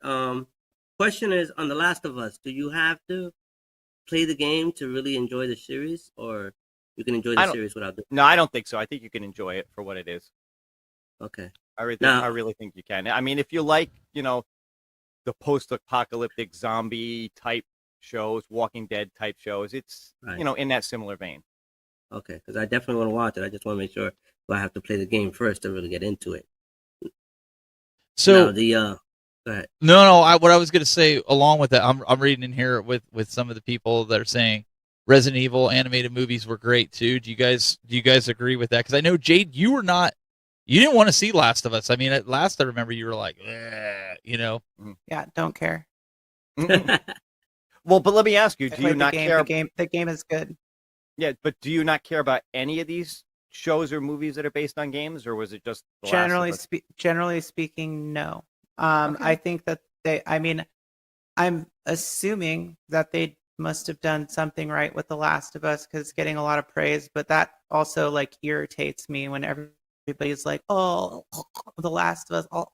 Question is, on The Last of Us, do you have to play the game to really enjoy the series, or you can enjoy the series without doing it? No, I don't think so. I think you can enjoy it for what it is. Okay. I really think you can. I mean, if you like, the post-apocalyptic zombie type shows, Walking Dead type shows, it's in that similar vein. Okay, because I definitely want to watch it. I just want to make sure I have to play the game first to really get into it. So now, go ahead. No. What I was going to say along with that, I'm reading in here with some of the people that are saying Resident Evil animated movies were great too. Do you guys agree with that? Because I know Jade, you didn't want to see Last of Us. I mean, at last I remember you were like, Yeah, don't care. Well, but let me ask you: do you not care? The game is good. Yeah, but do you not care about any of these shows or movies that are based on games, or was it just generally speaking, no. I think that I'm assuming that they must have done something right with The Last of Us because it's getting a lot of praise, but that also like irritates me when everybody's like, "Oh, The Last of Us." Oh.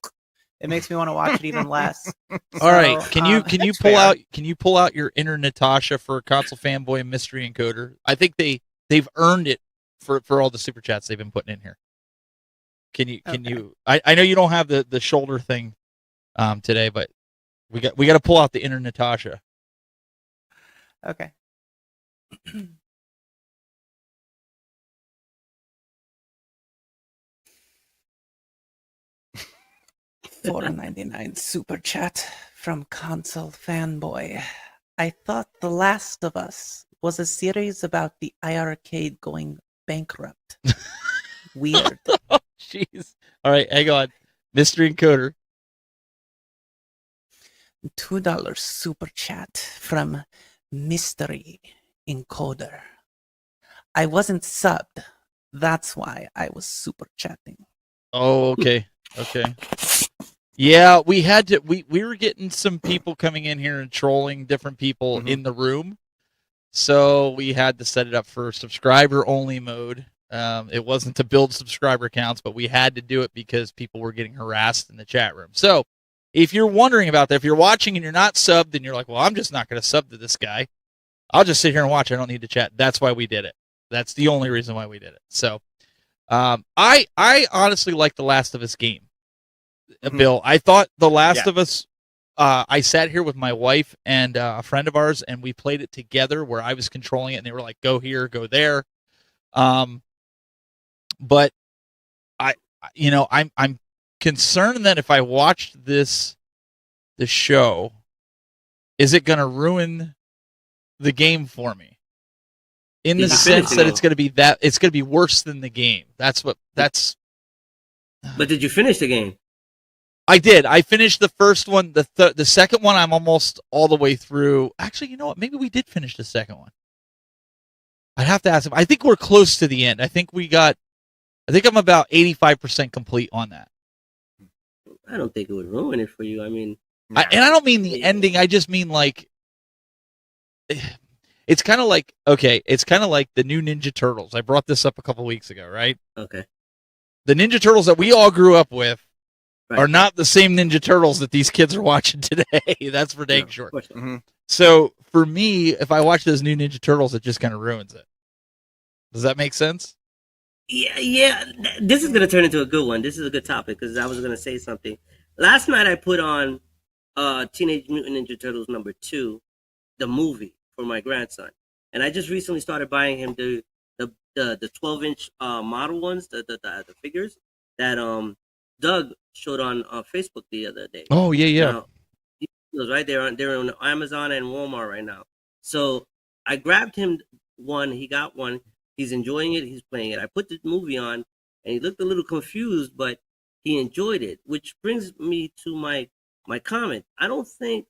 It makes me want to watch it even less. All right, So, can you That's pull fair. out your inner Natasha for console fanboy and mystery encoder? I think they've earned it for all the super chats they've been putting in here. Can Okay. you? I know you don't have the shoulder thing today, but we got to pull out the inner Natasha. Okay. $4.99 super chat from console fanboy. I thought The Last of Us was a series about the iArcade going bankrupt. Weird. Jeez. All right, hang on. Mystery encoder. $2 super chat from Mystery Encoder. I wasn't subbed. That's why I was super chatting. Oh, okay. Okay. Yeah, we had to we were getting some people coming in here and trolling different people in the room. So we had to set it up for subscriber only mode. It wasn't to build subscriber counts, but we had to do it because people were getting harassed in the chat room. So if you're wondering about that, if you're watching and you're not subbed and you're like, well, I'm just not going to sub to this guy, I'll just sit here and watch. I don't need to chat. That's why we did it. That's the only reason why we did it. So I honestly like the Last of Us game. Bill, I thought The Last of Us. I sat here with my wife and a friend of ours, and we played it together. Where I was controlling it, and they were like, "Go here, go there." But I'm concerned that if I watched the show, is it going to ruin the game for me? In the sense that it's going to be worse than the game. That's. But did you finish the game? I did. I finished the first one. The second one, I'm almost all the way through. Actually, you know what? Maybe we did finish the second one. I'd have to ask him. I think we're close to the end. I think I'm about 85% complete on that. I don't think it would ruin it for you. I mean, I don't mean the ending. I just mean like, it's kind of like the new Ninja Turtles. I brought this up a couple weeks ago, right? Okay. The Ninja Turtles that we all grew up with are not the same Ninja Turtles that these kids are watching today. That's for dang sure. So for me, if I watch those new Ninja Turtles, it just kind of ruins it. Does that make sense? Yeah. This is gonna turn into a good one. This is a good topic because I was gonna say something. Last night I put on Teenage Mutant Ninja Turtles #2, the movie for my grandson, and I just recently started buying him the 12-inch model ones, the figures that Doug showed on Facebook the other day. Oh yeah. Now, those right they're on Amazon and Walmart right now. So I grabbed him one. He got one. He's enjoying it. He's playing it. I put the movie on, and he looked a little confused, but he enjoyed it. Which brings me to my comment. I don't think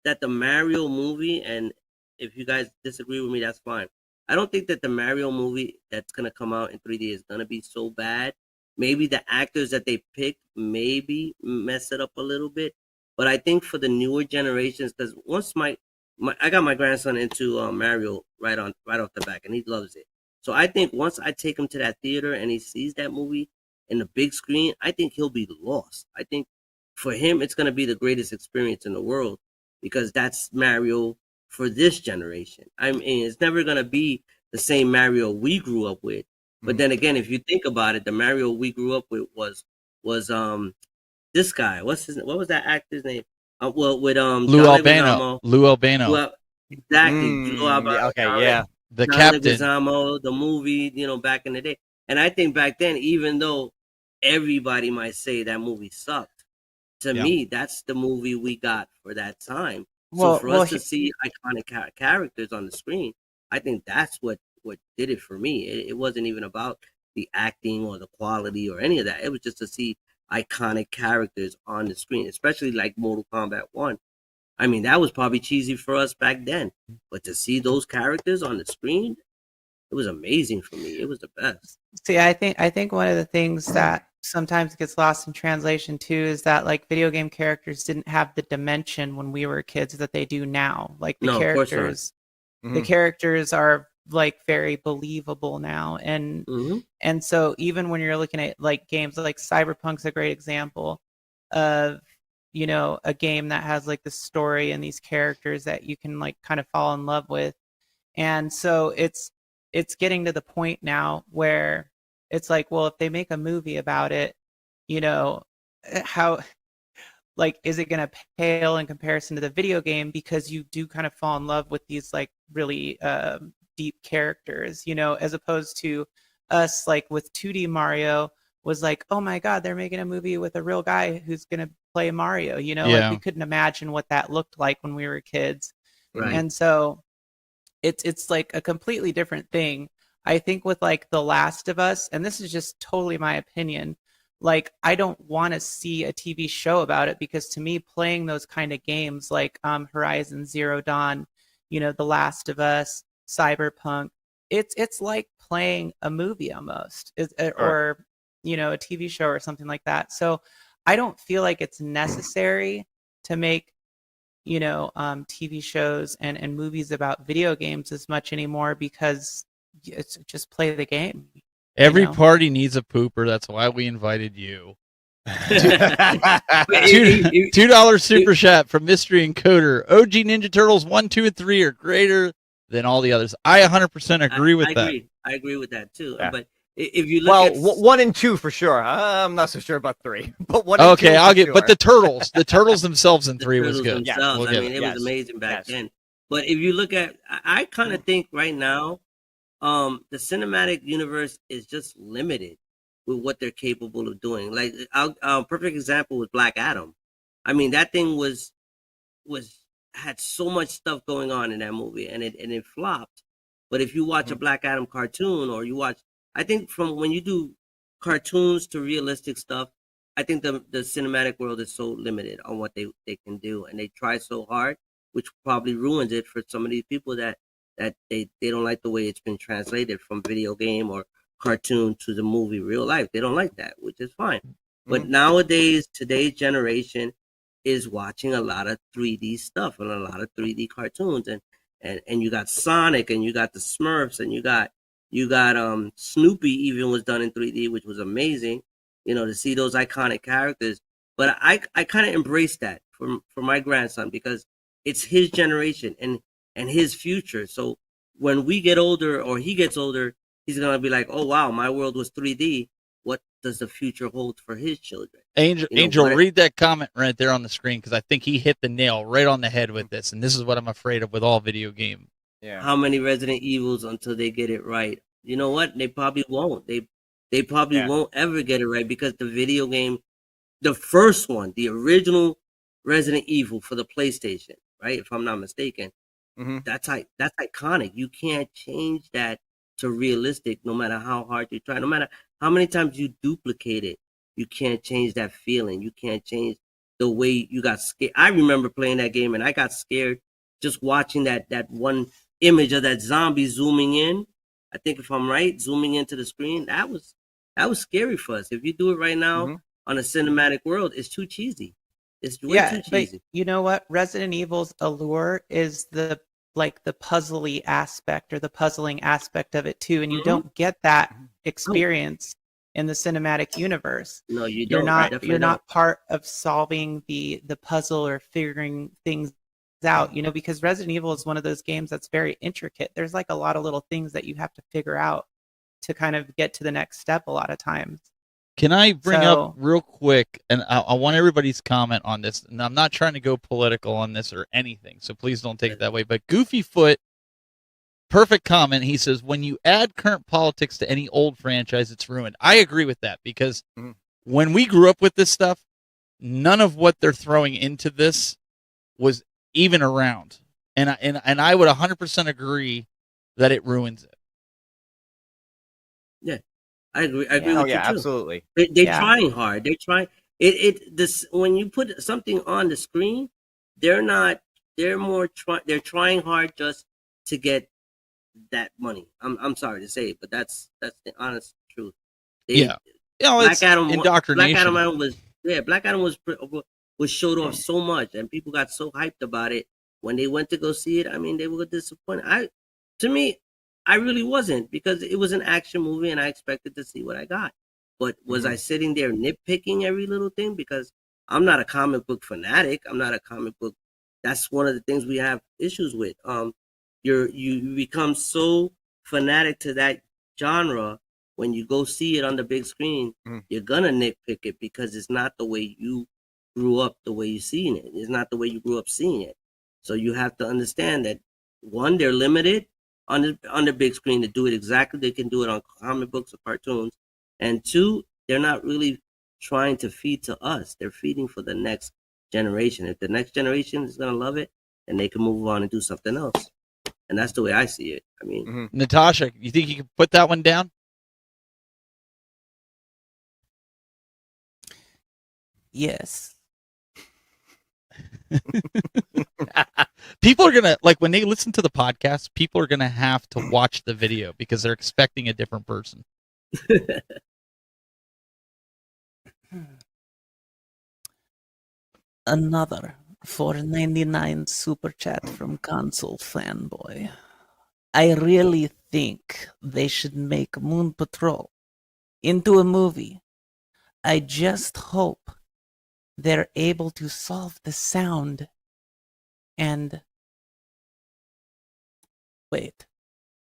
that the Mario movie, and if you guys disagree with me, that's fine. I don't think that the Mario movie that's gonna come out in 3D is gonna be so bad. Maybe the actors that they picked maybe mess it up a little bit, but I think for the newer generations, because once I got my grandson into Mario right off the back, and he loves it. So I think once I take him to that theater and he sees that movie in the big screen, I think he'll be lost. I think for him, it's gonna be the greatest experience in the world because that's Mario for this generation. I mean, it's never gonna be the same Mario we grew up with. But then again, if you think about it, the Mario we grew up with was this guy. What was that actor's name? With Lou John Albano. Leguizamo. Lou Albano. Exactly. Lou Albano. The John captain. Leguizamo, the movie, back in the day. And I think back then, even though everybody might say that movie sucked, to me, that's the movie we got for that time. So for us to see iconic characters on the screen, I think that's what did it for me. It wasn't even about the acting or the quality or any of that. It was just to see iconic characters on the screen, especially like Mortal Kombat 1. I mean, that was probably cheesy for us back then, but to see those characters on the screen, it was amazing for me. It was the best. See, I think one of the things that sometimes gets lost in translation too is that like video game characters didn't have the dimension when we were kids that they do now. Like No, of course not. the characters are like very believable now, Hmm. and so even when you're looking at like games like Cyberpunk's a great example of a game that has like the story and these characters that you can like kind of fall in love with. And so it's getting to the point now where it's like, well, if they make a movie about it, how like is it going to pale in comparison to the video game, because you do kind of fall in love with these like really deep characters, as opposed to us like with 2D Mario was like, oh my god, they're making a movie with a real guy who's going to play Mario, like Yeah. we couldn't imagine what that looked like when we were kids. Right. And so it's like a completely different thing. I think with like The Last of Us, and this is just totally my opinion, like I don't want to see a TV show about it, because to me playing those kind of games like Horizon Zero Dawn, The Last of Us, Cyberpunk, it's like playing a movie almost, or a TV show or something like that. So I don't feel like it's necessary to make TV shows and movies about video games as much anymore, because it's just play the game. Every know? party needs a pooper. That's why we invited you. You- $2 super chat from Mystery Encoder. OG Ninja Turtles 1, 2, and 3 are greater than all the others. I 100% agree with that. I agree with that too. Yeah. But if you look at 1 and 2 for sure. I'm not so sure about 3, but 1 and 2 Okay, I'll for get. sure. But the turtles themselves in the 3 was Turtles good. themselves, We'll I get mean, it. it Yes. was amazing back Yes. then. But if you look at, I kind of think right now, the cinematic universe is just limited with what they're capable of doing. Like, perfect example was Black Adam. I mean, that thing was had so much stuff going on in that movie, and it flopped. But if you watch a Black Adam cartoon, or you watch, I think from when you do cartoons to realistic stuff, I think the cinematic world is so limited on what they can do, and they try so hard, which probably ruins it for some of these people that they don't like the way it's been translated from video game or cartoon to the movie real life. They don't like that, which is fine. But nowadays, today's generation is watching a lot of 3D stuff and a lot of 3D cartoons, and you got Sonic, and you got the Smurfs, and you got Snoopy even was done in 3D, which was amazing, to see those iconic characters. But I kind of embrace that for my grandson, because it's his generation and his future. So when we get older, or he gets older, he's gonna be like, oh wow, my world was 3D. What does the future hold for his children? Angel, read that comment right there on the screen, because I think he hit the nail right on the head with this, and this is what I'm afraid of with all video game. Yeah. How many Resident Evils until they get it right? You know what? They probably won't. They probably won't ever get it right, because the video game, the first one, the original Resident Evil for the PlayStation, right? If I'm not mistaken, that's iconic. You can't change that to realistic, no matter how hard you try, no matter how many times you duplicate it. You can't change that feeling. You can't change the way you got scared. I remember playing that game, and I got scared just watching that one image of that zombie zooming in. I think, if I'm right, zooming into the screen, that was scary for us. If you do it right now on a cinematic world, it's too cheesy. It's way too cheesy. But you know what? Resident Evil's allure is the puzzly aspect, or the puzzling aspect of it too, and you don't get that experience in the cinematic universe. No, you You're don't. not you're not part of solving the puzzle or figuring things out, because Resident Evil is one of those games that's very intricate. There's like a lot of little things that you have to figure out to kind of get to the next step a lot of times. Can I bring up real quick, and I want everybody's comment on this, and I'm not trying to go political on this or anything, so please don't take it that way, but Goofy Foot, perfect comment, he says, when you add current politics to any old franchise, it's ruined. I agree with that, because when we grew up with this stuff, none of what they're throwing into this was even around, and I would 100% agree that it ruins it. Yeah, I agree. I agree with you too. Absolutely. They're trying hard. They're trying. This when you put something on the screen, they're not. They're more. They're trying hard just to get that money. I'm sorry to say it, but that's the honest truth. Yeah. It's indoctrination. Black Adam was showed off so much, and people got so hyped about it when they went to go see it. I mean, they were disappointed. To me, I really wasn't, because it was an action movie, and I expected to see what I got. But was I sitting there nitpicking every little thing? Because I'm not a comic book fanatic. I'm not a comic book. That's one of the things we have issues with. You become so fanatic to that genre. When you go see it on the big screen, you're gonna nitpick it because it's not the way you grew up, the way you seen it. It's not the way you grew up seeing it. So you have to understand that, one, they're limited on the big screen to do it exactly. They can do it on comic books or cartoons. And two, they're not really trying to feed to us. They're feeding for the next generation. If the next generation is gonna love it, then they can move on and do something else. And that's the way I see it. I mean, Natasha, you think you can put that one down? Yes. People are gonna, like, when they listen to the podcast, people are gonna have to watch the video because they're expecting a different person. Another $4.99 super chat from Console Fanboy. I really think they should make Moon Patrol into a movie. I just hope they're able to solve the sound and wait.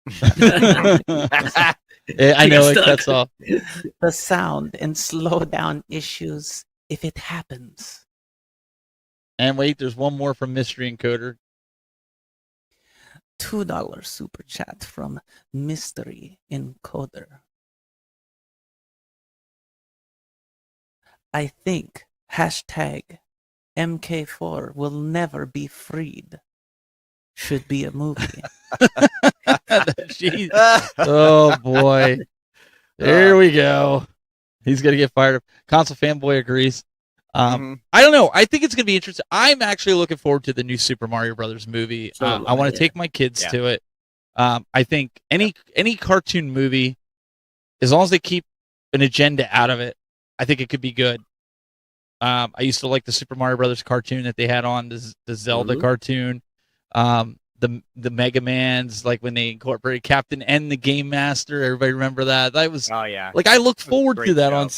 I know it cuts off. The sound and slow down issues if it happens. And wait, there's one more from Mystery Encoder. $2 super chat from Mystery Encoder. I think hashtag MK4 will never be freed should be a movie. Jeez. Oh boy. There we go. He's gonna get fired up. Console Fanboy agrees. I don't know. I think it's gonna be interesting. I'm actually looking forward to the new Super Mario Brothers movie. I want to take my kids to it. I think any cartoon movie, as long as they keep an agenda out of it, I think it could be good. I used to like the Super Mario Brothers cartoon that they had on, the Zelda cartoon, the Mega Mans, like when they incorporated Captain N, the Game Master. Everybody remember that? That was like, I look forward to that on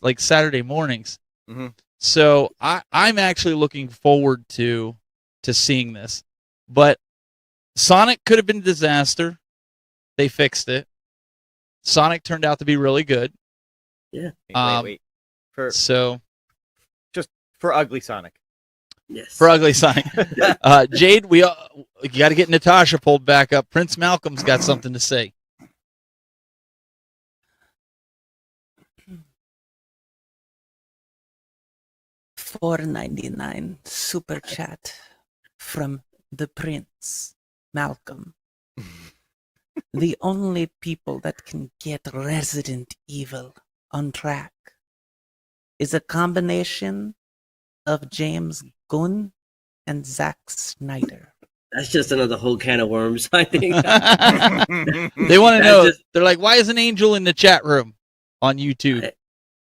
like Saturday mornings. So I'm actually looking forward to seeing this. But Sonic could have been a disaster. They fixed it. Sonic turned out to be really good. Yeah. Wait. For ugly Sonic. Yes. For ugly Sonic. Jade, you got to get Natasha pulled back up. Prince Malcolm's got something to say. $4.99 super chat from the Prince Malcolm. The only people that can get Resident Evil on track is a combination of James Gunn and Zack Snyder. That's just another whole can of worms, I think. They want to know. They're like, why is an angel in the chat room on YouTube?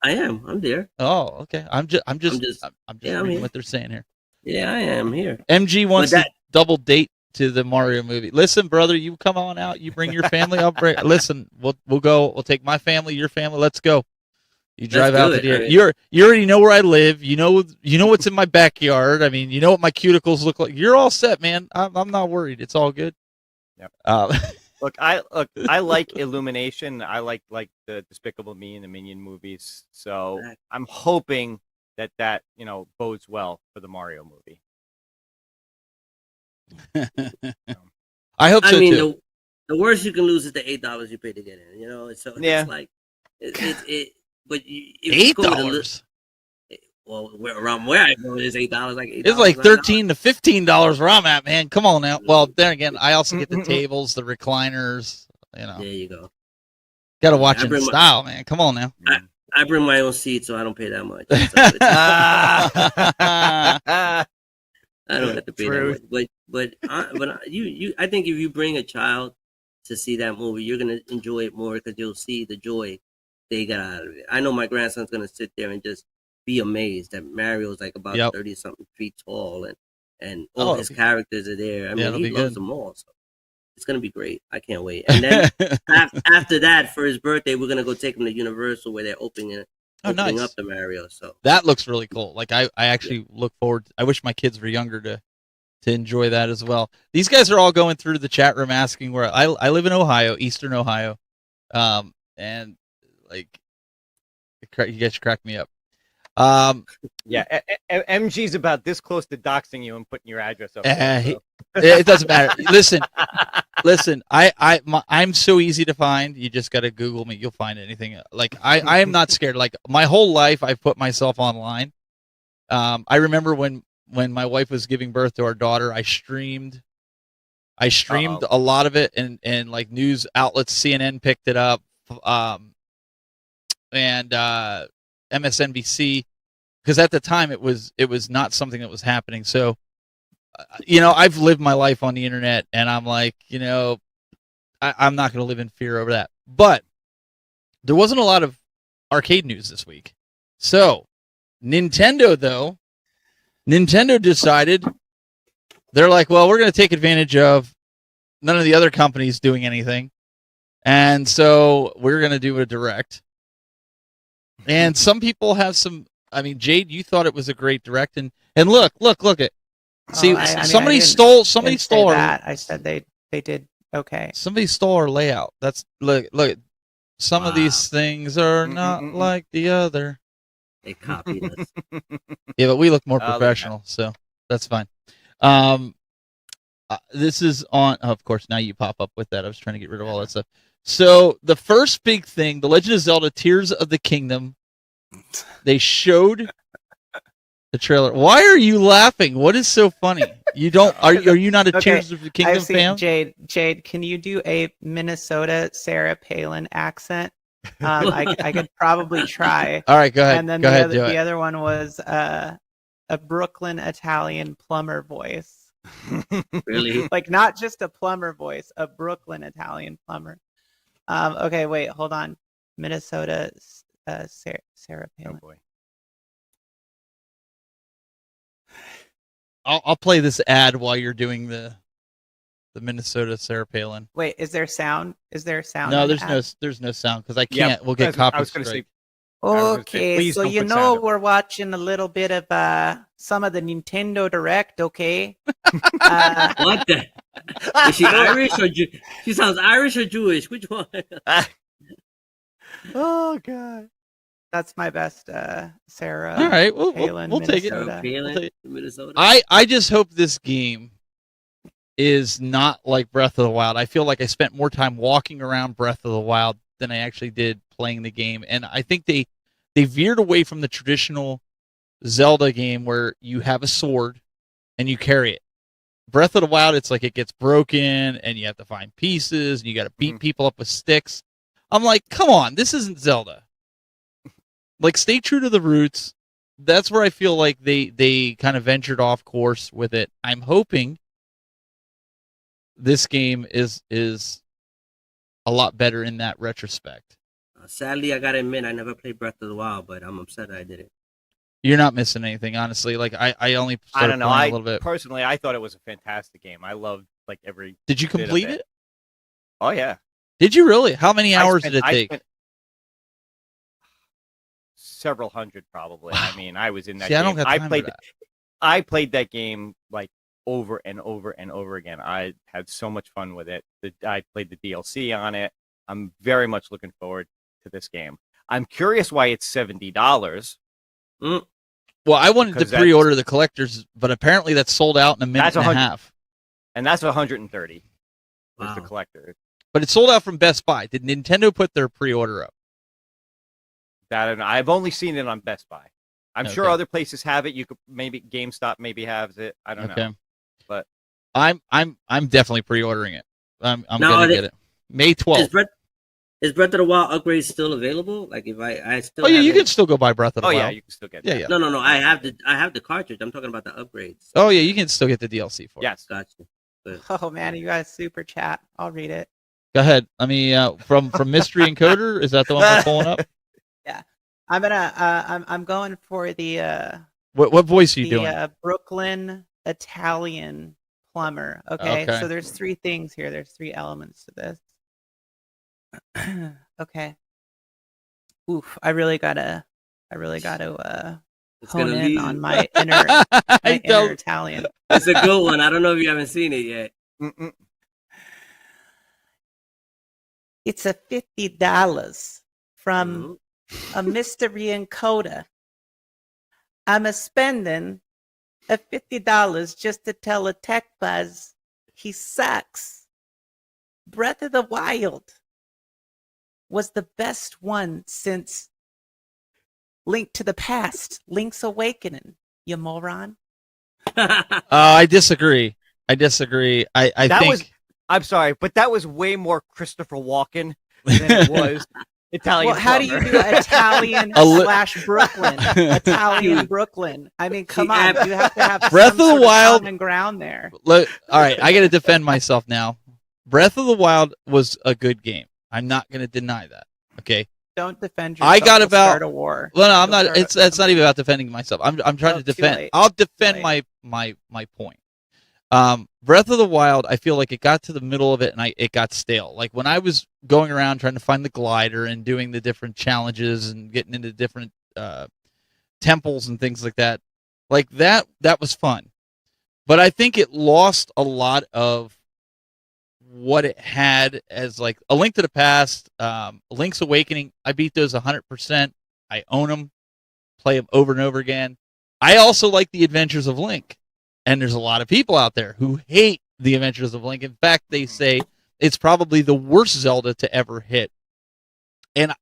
I am. I'm there. Oh, okay. I'm just reading what they're saying here. Yeah, I am here. MG wants to double date to the Mario movie. Listen, brother, you come on out. You bring your family up. Listen, we'll go. We'll take my family, your family. Let's go. You drive out to the. You already know where I live. You know what's in my backyard. I mean, you know what my cuticles look like. You're all set, man. I'm not worried. It's all good. Yep. I like Illumination. I like the Despicable Me and the Minion movies. So I'm hoping that bodes well for the Mario movie. I hope so too. The worst you can lose is the $8 you pay to get in. It's like it. But if $8. Well, around where I go, it is $8. Like $8, it's like $13 to $15 where I'm at, man. Come on now. Well, then again, I also get the tables, the recliners. There you go. Got to watch it in style, man. Come on now. I bring my own seat, so I don't pay that much. I don't have to pay that much. But I think if you bring a child to see that movie. You're gonna enjoy it more because you'll see the joy they got out of it. I know my grandson's gonna sit there and just be amazed that Mario's like about Yep. 30 something feet tall, and all his characters are there. I mean, it'll he be loves good. them all. So it's gonna be great. I can't wait. And then after that, for his birthday, we're gonna go take him to Universal where they're opening nice. up the Mario. So That looks really cool. Like I actually look forward. I wish my kids were younger to enjoy that as well. These guys are all going through the chat room asking where I live in Ohio, Eastern Ohio, and like you guys crack me up. Yeah, MG's about this close to doxing you and putting your address up. It doesn't matter. Listen. I'm so easy to find. You just got to Google me. You'll find anything. Like I am not scared. Like my whole life, I've put myself online. I remember when my wife was giving birth to our daughter, I streamed a lot of it, and like news outlets, CNN picked it up, and MSNBC, because at the time it was not something that was happening. So, I've lived my life on the internet, and I'm like, I'm not going to live in fear over that. But there wasn't a lot of arcade news this week. So, Nintendo decided, they're like, well, we're going to take advantage of none of the other companies doing anything. And so we're going to do a direct. And some people have Jade, you thought it was a great direct. And look at, see, somebody stole that. I said they did okay. Somebody stole our layout. That's look. Some of these things are not like the other. They copied us. Yeah, but we look more professional, so that's fine. This is on. Of course, now you pop up with that. I was trying to get rid of all that stuff. So the first big thing, The Legend of Zelda: Tears of the Kingdom. They showed the trailer. Why are you laughing? What is so funny? You don't? Are you not a Tears of the Kingdom fan? Jade, can you do a Minnesota Sarah Palin accent? I could probably try. All right, go ahead. And then the other one was a Brooklyn Italian plumber voice. Really? Like not just a plumber voice, a Brooklyn Italian plumber. Okay, wait, hold on. Minnesota Sarah Palin. Oh boy. I'll play this ad while you're doing the Minnesota Sarah Palin. Wait, is there sound? No, there's no sound because I can't. Yep. We'll get copy strike. Okay, so don't put sound. we're watching a little bit of some of the Nintendo Direct, okay? What the? Is she Irish or she sounds Irish or Jewish? Which one? Oh god, that's my best Sarah. All right, Palin, we'll take it. Minnesota. Palin, Minnesota. I just hope this game is not like Breath of the Wild. I feel like I spent more time walking around Breath of the Wild than I actually did playing the game, and I think they veered away from the traditional Zelda game where you have a sword and you carry it. Breath of the Wild, it's like it gets broken and you have to find pieces and you got to beat people up with sticks. I'm like, come on, this isn't Zelda. Like, stay true to the roots. That's where I feel like they kind of ventured off course with it. I'm hoping this game is a lot better in that retrospect. Sadly, I gotta admit, I never played Breath of the Wild, but I'm upset I didn't. You're not missing anything, honestly. Like I only started I don't know. playing a little bit. Personally, I thought it was a fantastic game. I loved like every. Did you bit of complete it? Oh yeah. Did you really? How many hours did it I take? spent several hundred, probably. I mean, I was in that See, I game. don't got time for that. I played that game like over and over and over again. I had so much fun with it. I played the DLC on it. I'm very much looking forward to this game. I'm curious why it's $70. Well, I wanted to Because pre-order the collectors, but apparently that's sold out in a minute and a half. And that's 130 was the Wow. collector. But it's sold out from Best Buy. Did Nintendo put their pre-order up? That I don't know. I've only seen it on Best Buy. I'm sure Okay. other places have it. You could maybe GameStop maybe has it. I don't know. But I'm definitely pre-ordering it. I'm Now, gonna get it. May 12th. Is Breath of the Wild upgrades still available? Like if I still. Oh yeah, you haven't- can still go buy Breath of the oh Wild. yeah, you can still get Yeah, that. yeah. No. I have the cartridge. I'm talking about the upgrades. Oh yeah, you can still get the DLC for it. Yes. Gotcha. Good. Oh man, you guys super chat. I'll read it. Go ahead. Let me from Mystery Encoder. Is that the one we're pulling up? Yeah, I'm going for the What voice are you doing? Brooklyn Italian plumber. Okay, Okay. so there's three things here. There's three elements to this. Okay. Oof, I really gotta It's hone gonna in lead. on my inner I don't- Italian. It's a good one. I don't know if you haven't seen it yet. Mm-mm. It's a $50 from Mhm. a mystery encoder. I'm a spending a $50 just to tell a tech buzz he sucks. Breath of the Wild was the best one since Link to the Past, Link's Awakening, you moron. I disagree. I That think was. I'm sorry, but that was way more Christopher Walken than it was Italian. Well, how do you plumber. do Italian A li- slash Brooklyn? Italian Brooklyn. I mean, come on. You have to have Breath some of the sort of Wild- common ground there. All right, I got to defend myself now. Breath of the Wild was a good game. I'm not going to deny that. Okay. Don't defend yourself. I got You'll about start a war. Well, no, I'm You'll not. start It's not even about defending myself. I'm trying Oh, to too defend. late. I'll defend Too my point. Breath of the Wild, I feel like it got to the middle of it and it got stale. Like when I was going around trying to find the glider and doing the different challenges and getting into different temples and things like that, like that was fun. But I think it lost a lot of what it had as like A Link to the Past, Link's Awakening. I beat those 100%. I own them, play them over and over again. I also like the Adventures of Link. And there's a lot of people out there who hate the Adventures of Link. In fact, they say it's probably the worst Zelda to ever hit. And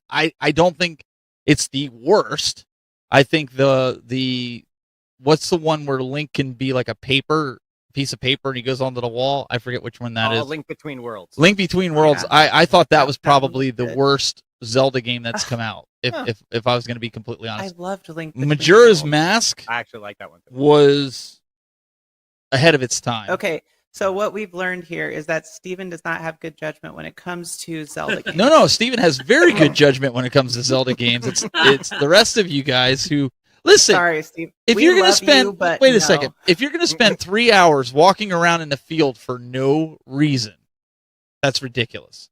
I don't think it's the worst. I think the what's the one where Link can be like a piece of paper and he goes onto the wall? I forget which one that is. Link Between Worlds. Link Between Worlds. Yeah. I thought that was That one probably was the good. worst Zelda game that's come out. Huh. If I was going to be completely I honest, loved Link Between Majora's Worlds. Mask I actually like that one. Too. was ahead of its time. Okay, so what we've learned here is that Steven does not have good judgment when it comes to Zelda games. No, Steven has very good judgment when it comes to Zelda games. It's the rest of you guys who listen. Sorry, Steve. If We you're going to love spend you, but wait no. a second. If you're going to spend 3 hours walking around in the field for no reason, that's ridiculous.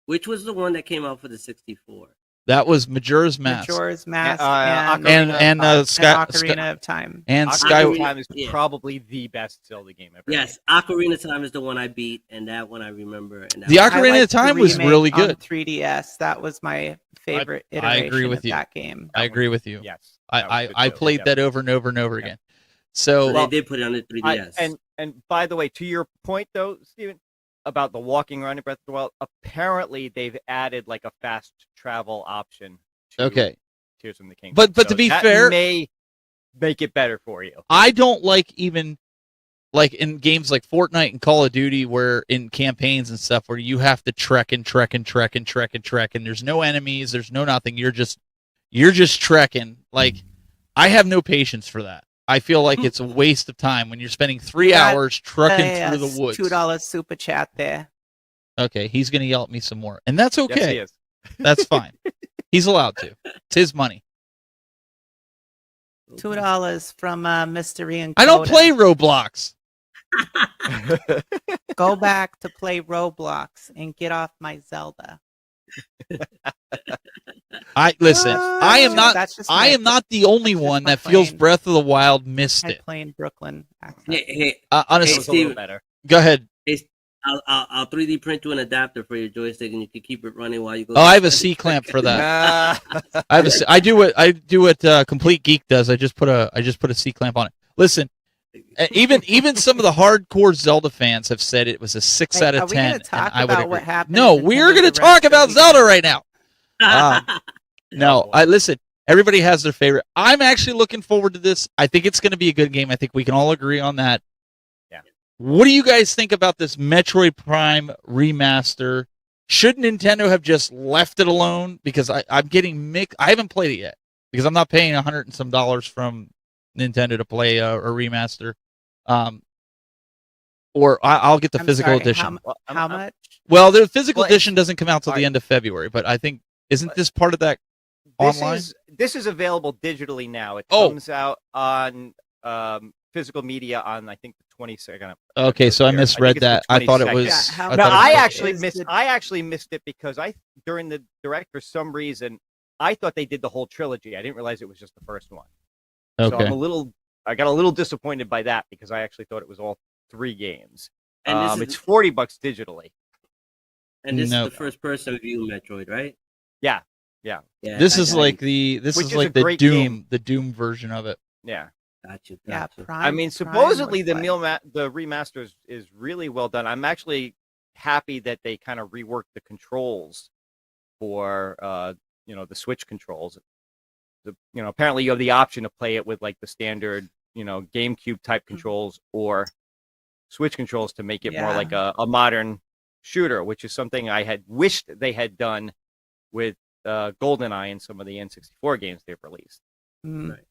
Which was the one that came out for the 64? That was Majora's Mask Majora's Mask Ocarina and and Ocarina Sky of Time. and Ocarina Sky. of Time is Yeah. probably the best Zelda game ever. Yes, Ocarina of Time is the one I beat, and that one I remember. And that The one- Ocarina of liked the Time was remake really on good. 3DS. That was my favorite I iteration agree with of you. that game. I agree with you. Yes. that was I good too. played Yeah. that over and over and over Yeah. again. So So they did put it on the 3DS. And by the way, to your point though, Steven, about the walking around in Breath of the Wild, apparently they've added like a fast travel option. To okay. Tears from the Kingdom. But So to be that fair- may make it better for you. I don't like even like in games like Fortnite and Call of Duty where in campaigns and stuff where you have to trek and there's no enemies, there's no nothing. You're just trekking. Like I have no patience for that. I feel like it's a waste of time when you're spending 3 That- hours trucking through the woods. $2 super chat there. Okay, he's gonna yell at me some more. And that's Yes, he okay. is. That's fine. He's allowed to. It's his money. $2 from Mystery and I don't play Roblox. Go back to play Roblox and get off my Zelda. I listen. I am not. That's just I my- am not the only that's just one my that feels plain- Breath of the Wild missed my it. plain Brooklyn accent. Hey, That Honestly, was a little Steven. better. go ahead. I'll 3D print you an adapter for your joystick, and you can keep it running while you go. Oh, I have a C clamp for that. Nah. I have I do what Complete Geek does. I just put a C clamp on it. Listen, even some of the hardcore Zelda fans have said it was a 6 Hey, out are of we gonna 10. And talk I would about agree. what happened No, at we're Nintendo going to Direct talk this about weekend? Zelda right now. No, boy. listen. Everybody has their favorite. I'm actually looking forward to this. I think it's going to be a good game. I think we can all agree on that. Yeah. What do you guys think about this Metroid Prime remaster? Should Nintendo have just left it alone? Because I'm getting mixed. I haven't played it yet because I'm not paying $100 and some from Nintendo to play a remaster. or I'll get the I'm physical sorry, edition. How much? Well, the physical Well, edition doesn't come out till the alright. end of February, but I think isn't this part of that online? This is available digitally now. It Oh. comes out on physical media on I think the 22nd. Okay, so I misread that. I thought it was. Yeah, how I No, thought it was I like- actually is missed. the- I actually missed it because during the direct for some reason I thought they did the whole trilogy. I didn't realize it was just the first one. So Okay. I got a little disappointed by that because I actually thought it was all 3 games. And this is It's $40 digitally. and this No. is the first person view Metroid, right? Yeah. Yeah. This I is got like you. this Which is is like a the great Doom version of it. Yeah. Got you. Yeah, Got you. Prime. I mean, Prime supposedly was the like- the remaster is really well done. I'm actually happy that they kind of reworked the controls for the Switch controls. Apparently you have the option to play it with like the standard GameCube type controls or Switch controls to make it more Yeah. like a modern shooter, which is something I had wished they had done with GoldenEye and some of the N64 games they've released. Mm. Right.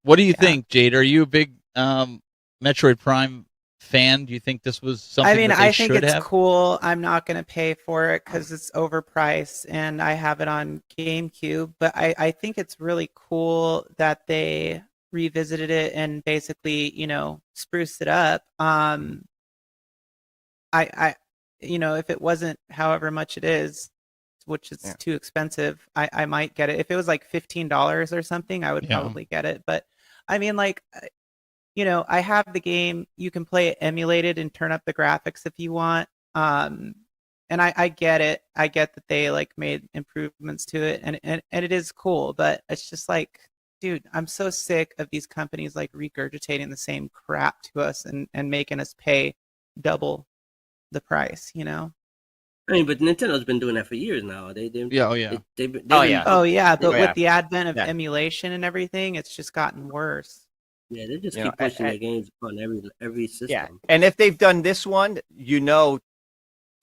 What do you Yeah. think, Jade? Are you a big Metroid Prime fan? Do you think this was something I mean, that they I think should it's have? cool. I'm not going to pay for it because it's overpriced and I have it on GameCube. But I think it's really cool that they revisited it and basically, spruced it up. If it wasn't however much it is, which is Yeah. too expensive, I might get it. If it was like $15 or something, I would Yeah. probably get it. But I mean, like, I have the game. You can play it emulated and turn up the graphics if you want. And I get it. I get that they like made improvements to it, and it is cool. But it's just like, dude, I'm so sick of these companies like regurgitating the same crap to us and making us pay double the price. I mean, but Nintendo's been doing that for years now. They Yeah, oh yeah. they've been, Oh, been- yeah. Oh yeah, but Oh, yeah. with the advent of Yeah. emulation and everything, it's just gotten worse. Yeah, they just You keep know, pushing their games on every system. Yeah, and if they've done this one,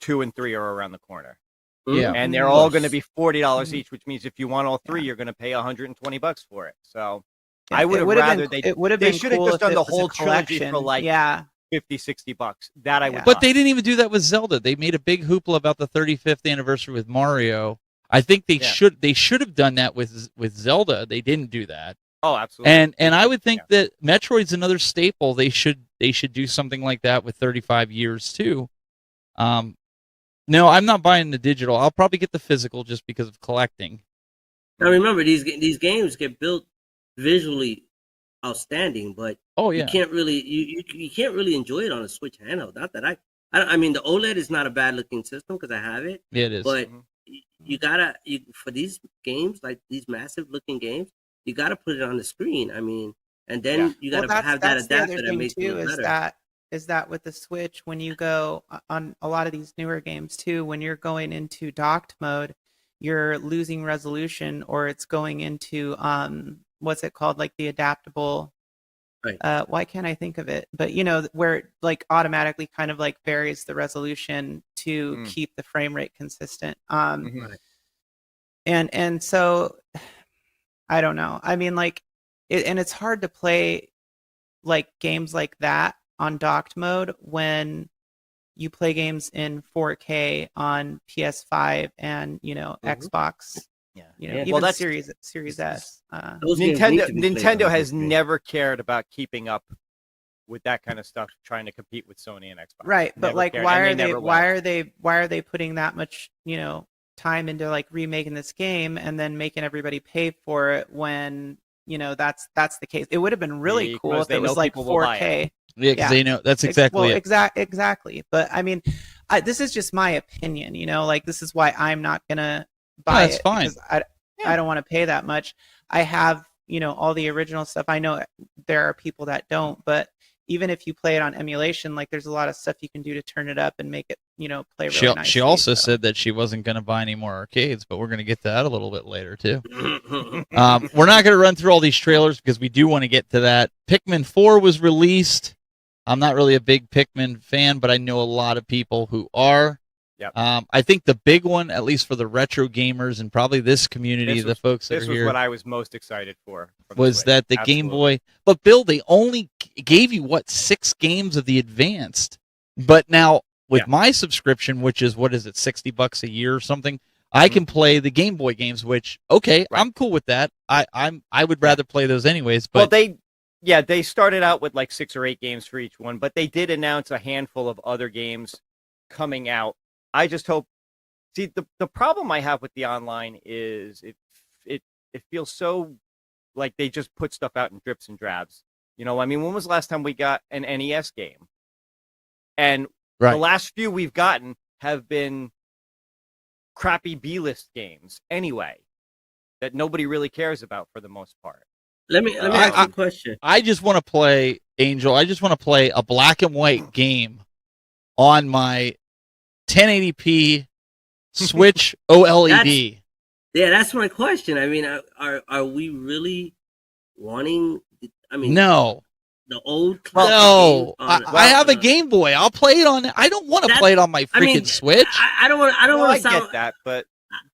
2 and 3 are around the corner. Yeah. And they're Of all course. going to be $40 Mhm. each, which means if you want all 3, Yeah. you're going to pay $120 for it. So Yeah, I would it have would've rather been, they it would have they been should have cool just if done it the was a whole trilogy collection. for like yeah. $50-$60. That I would. Yeah. But buy. they didn't even do that with Zelda. They made a big hoopla about the 35th anniversary with Mario. I think they Yeah. should have done that with Zelda. They didn't do that. Oh, absolutely. And I would think that Metroid's another staple. They should do something like that with 35 years too. No, I'm not buying the digital. I'll probably get the physical just because of collecting. Now remember, these games get built visually outstanding, but Oh you yeah. can't really you can't really enjoy it on a Switch handheld. Not that I mean the OLED is not a bad looking system because I have it, Yeah, it is. but Mhm. you gotta for these games like these massive looking games, you gotta put it on the screen. I mean, and then Yeah. you gotta Well, have that that's the adapter other that thing makes it too. look Is better. that with the Switch, when you go on a lot of these newer games too, when you're going into docked mode, you're losing resolution, or it's going into what's it called, like the adaptable. Right. Why can't I think of it? But where it like automatically kind of like varies the resolution to Mm. keep the frame rate consistent. Mhm. Right. And so I don't know. I mean, like, and it's hard to play like games like that on docked mode when you play games in 4K on PS5 and Xbox. Yeah. Even Well, that's Series S. Those games need Nintendo. to be played Nintendo on has big screen. never cared about keeping up with that kind of stuff, trying to compete with Sony and Xbox. Right, but Never like, cared, why and are they never will. why are they putting that much time into like remaking this game and then making everybody pay for it when that's the case? It would have been really cool Because if they it was know like people will buy 4K. Yeah, because yeah. they know that's exactly it. Exactly. But I mean, this is just my opinion. Like, this is why I'm not gonna buy that's it. fine. Because I don't want to pay that much. I have all the original stuff. I know there are people that don't, but even if you play it on emulation, like, there's a lot of stuff you can do to turn it up and make it play really nicely. She also so. said that she wasn't going to buy any more arcades, but we're going to get to that a little bit later too. We're not going to run through all these trailers because we do want to get to that. Pikmin 4 was released. I'm not really a big Pikmin fan, but I know a lot of people who are. Yep. I think the big one, at least for the retro gamers and probably this community, the folks that this are was here, what I was most excited for. From the was Switch. that the Game Absolutely. Boy. But Bill, they only gave you 6 games of the advanced. But now with my subscription, which is what is it, $60 a year or something, I can play the Game Boy games. Which I'm cool with that. I would rather play those anyways. But well, they started out with like 6 or 8 games for each one, but they did announce a handful of other games coming out. I just hope. See, the problem I have with the online is it feels so like they just put stuff out in drips and drabs. You know, I mean, when was the last time we got an NES game? And the last few we've gotten have been crappy B-list games anyway that nobody really cares about for the most part. Let me ask you a question. I just want to play Angel. I just want to play a black and white game on my 1080p Switch OLED. That's my question. I mean, are we really wanting? I mean, no. The old no. I have a Game Boy. I'll play it on. I don't want to play it on my freaking Switch. I don't want. I don't want to sound get that, but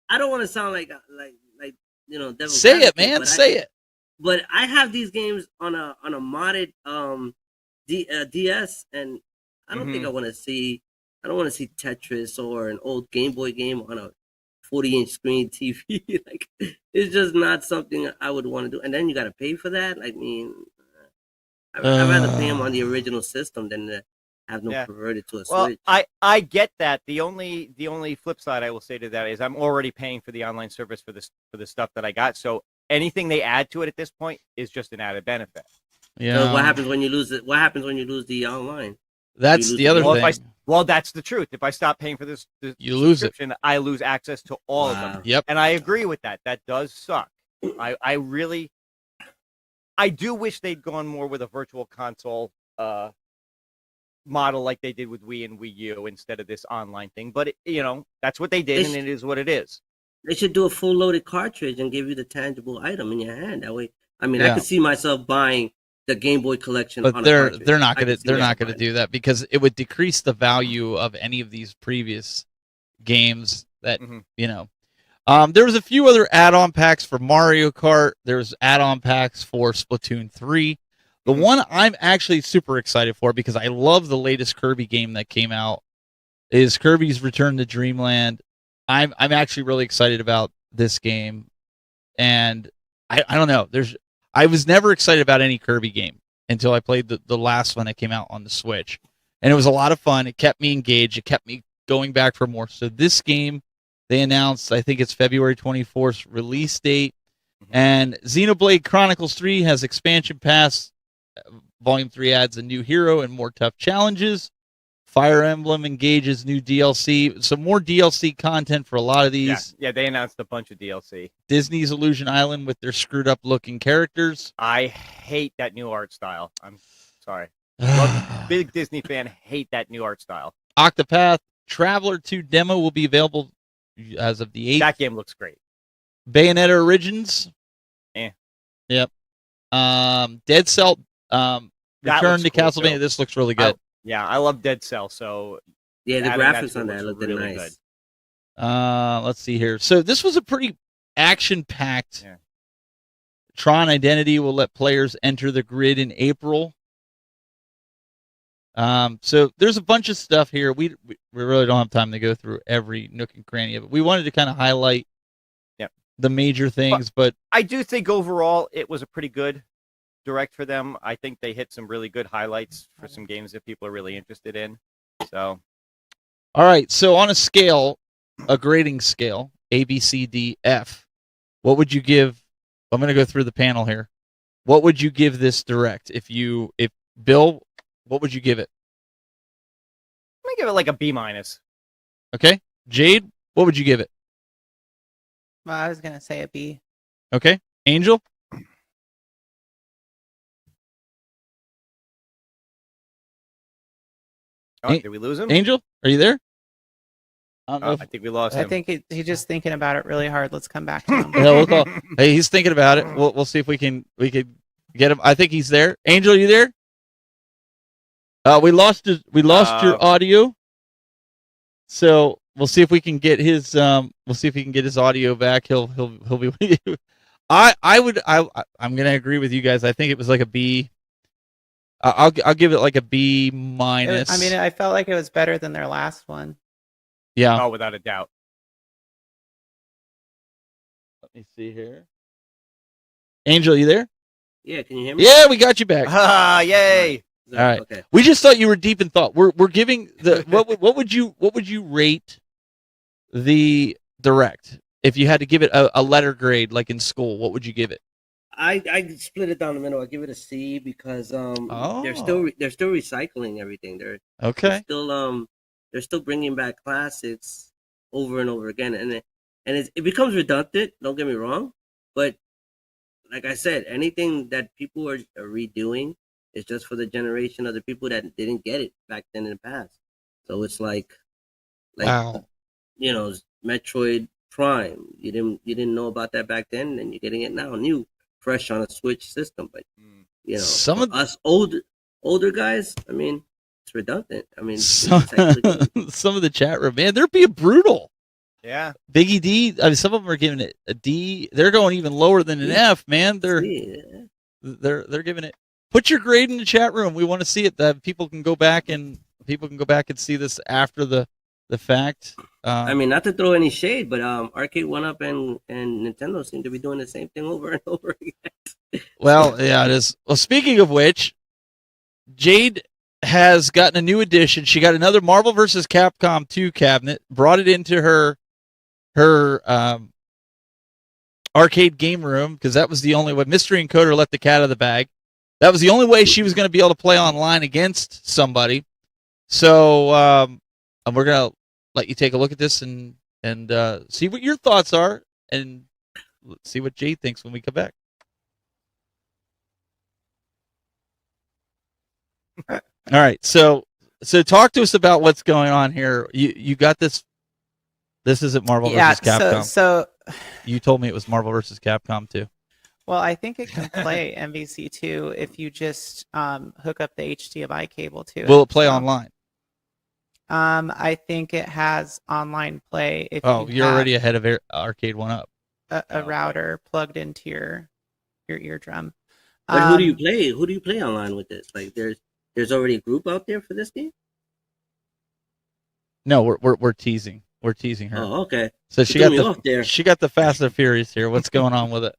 I don't want to sound like devil. Say it, man. Say it. But I have these games on a modded DS, and I don't think I want to see. I don't want to see Tetris or an old Game Boy game on a 40-inch screen TV. Like, it's just not something I would want to do. And then you got to pay for that. I mean, I'd rather pay them on the original system than to have them converted to a Switch. I get that. The only flip side I will say to that is I'm already paying for the online service for the stuff that I got. So anything they add to it at this point is just an added benefit. Yeah. So what happens when you lose it? What happens when you lose the online? That's the other thing. Well, that's the truth. If I stop paying for this you lose it. I lose access to all of them. Yep. And I agree with that. That does suck. I do wish they'd gone more with a virtual console model like they did with Wii and Wii U instead of this online thing. But, that's what they did, and it is what it is. They should do a full loaded cartridge and give you the tangible item in your hand. That way, I mean, I could see myself buying the Game Boy collection. But they're not gonna do that because it would decrease the value of any of these previous games that there was a few other add-on packs for Mario Kart. There's add-on packs for Splatoon 3. The one I'm actually super excited for because I love the latest Kirby game that came out is Kirby's Return to Dreamland. I'm actually really excited about this game, and I don't know. I was never excited about any Kirby game until I played the last one that came out on the Switch. And it was a lot of fun. It kept me engaged. It kept me going back for more. So this game, they announced, I think it's February 24th release date. And Xenoblade Chronicles 3 has expansion pass. Volume 3 adds a new hero and more tough challenges. Fire Emblem engages new DLC. Some more DLC content for a lot of these. Yeah, they announced a bunch of DLC. Disney's Illusion Island with their screwed up looking characters. I hate that new art style. I'm sorry. Big Disney fan, hate that new art style. Octopath Traveler 2 demo will be available as of the 8th. That game looks great. Bayonetta Origins. Yep. Dead Cell Return to Castlevania. Too. This looks really good. Yeah, I love Dead Cell, so yeah, the graphics on that looked really nice. Good. Let's see here. So this was a pretty action-packed. Yeah. Tron Identity will let players enter the grid in April. So there's a bunch of stuff here. We really don't have time to go through every nook and cranny of it. We wanted to kind of highlight the major things, but I do think overall it was a pretty good direct for them. I think they hit some really good highlights for some games that people are really interested in. So, all right. So on a scale, a grading scale, A, B, C, D, F, what would you give? I'm going to go through the panel here. What would you give this direct? If Bill, what would you give it? I'm going to give it like a B minus. Okay. Jade, what would you give it? Well, I was going to say a B. Okay. Angel? Oh, did we lose him? Angel, are you there? I think we lost him. I think he's just thinking about it really hard. Let's come back to him. Yeah, we'll call. Hey, he's thinking about it. We'll see if we could get him. I think he's there. Angel, are you there? We lost your audio. So we'll see if we can get his audio back. He'll be. I'm gonna agree with you guys. I think it was like a B. I'll give it like a B minus. I mean, I felt like it was better than their last one. Yeah. Oh, without a doubt. Let me see here. Angel, you there? Yeah, can you hear me? Yeah, we got you back. Ah, yay! All right. Okay. We just thought you were deep in thought. We're giving the what would you rate the direct if you had to give it a letter grade like in school? What would you give it? I split it down the middle. I give it a C because they're still recycling everything. They're Okay. they're still bringing back classics over and over again, and it becomes redundant. Don't get me wrong, but like I said, anything that people are redoing is just for the generation of the people that didn't get it back then in the past. So it's like Wow. you know, Metroid Prime. You didn't know about that back then, and you're getting it now, new, fresh on a Switch system. But you know, Some for of us older guys, I mean, it's redundant. I mean, some, it's actually good. some of the chat room, man, they're being brutal. Yeah. Biggie D, I mean, some of them are giving it a D. They're going even lower than an F, man. They're giving it. Put your grade in the chat room. We want to see it. That people can go back and see this after the fact. I mean, not to throw any shade, but Arcade 1UP and Nintendo seem to be doing the same thing over and over again. Well, yeah, it is. Well, speaking of which, Jade has gotten a new addition. She got another Marvel vs. Capcom 2 cabinet, brought it into her arcade game room because that was the only way. Mystery Encoder let the cat out of the bag. That was the only way she was going to be able to play online against somebody. So we're going to let you take a look at this and see what your thoughts are, and let's see what Jade thinks when we come back. All right, so talk to us about what's going on here. You got this. This isn't Marvel versus Capcom. So you told me it was Marvel versus Capcom 2. well, I think it can play MVC2 if you just hook up the HDMI cable to it. Will it play online? I think it has online play. If you're already ahead of Arcade 1UP. A router plugged into your eardrum. But who do you play? Who do you play online with this? Like, there's already a group out there for this game. No, we're teasing. We're teasing her. Oh, okay. So she got the Fast and Furious here. What's going on with it?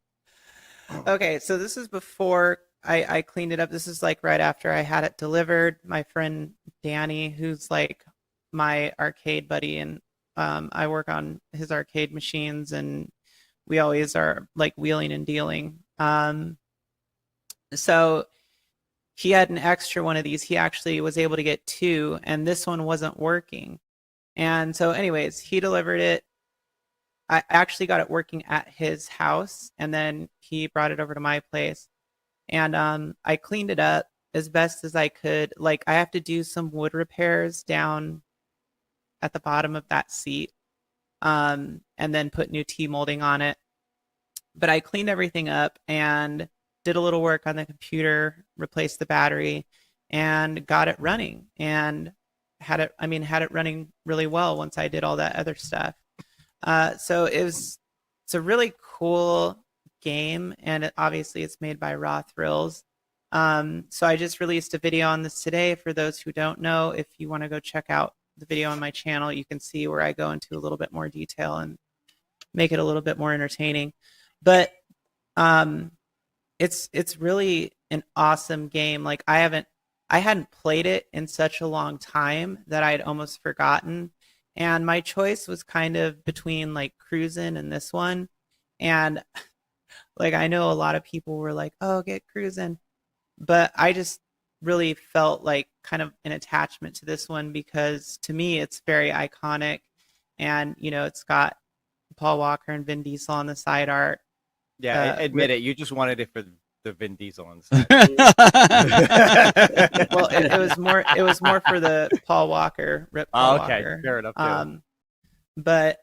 Okay, so this is before I cleaned it up. This is like right after I had it delivered. My friend Danny, who's like my arcade buddy, and I work on his arcade machines, and we always are like wheeling and dealing. So he had an extra one of these. He actually was able to get two, and this one wasn't working. And so anyways, he delivered it. I actually got it working at his house, and then he brought it over to my place. And I cleaned it up as best as I could. Like, I have to do some wood repairs down at the bottom of that seat, and then put new T-molding on it. But I cleaned everything up and did a little work on the computer, replaced the battery, and got it running. And had it running really well once I did all that other stuff. So it's a really cool game, and obviously it's made by Raw Thrills. So I just released a video on this today. For those who don't know, if you want to go check out the video on my channel, you can see where I go into a little bit more detail and make it a little bit more entertaining. But it's really an awesome game. Like, I hadn't played it in such a long time that I had almost forgotten. And my choice was kind of between like Cruisin' and this one. And like, I know a lot of people were like, oh, get Cruisin'. But I just really felt like kind of an attachment to this one because to me, it's very iconic. And, you know, it's got Paul Walker and Vin Diesel on the side art. Yeah, admit it. You just wanted it for the Vin Diesel on the side. Well, it was more for the Paul Walker, Rip Paul Walker. Fair enough. Too. But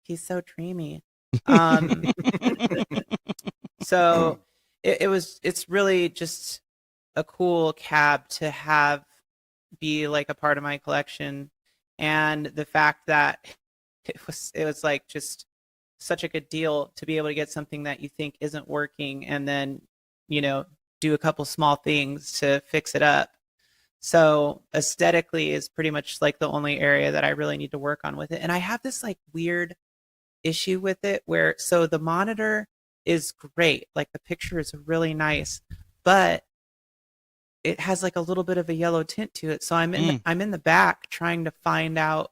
he's so dreamy. So it's really just a cool cab to have be like a part of my collection, and the fact that it was like just such a good deal to be able to get something that you think isn't working and then, do a couple small things to fix it up. So aesthetically is pretty much like the only area that I really need to work on with it. And I have this like weird issue with it where, so the monitor is great. Like the picture is really nice, but it has like a little bit of a yellow tint to it. So I'm in the back trying to find out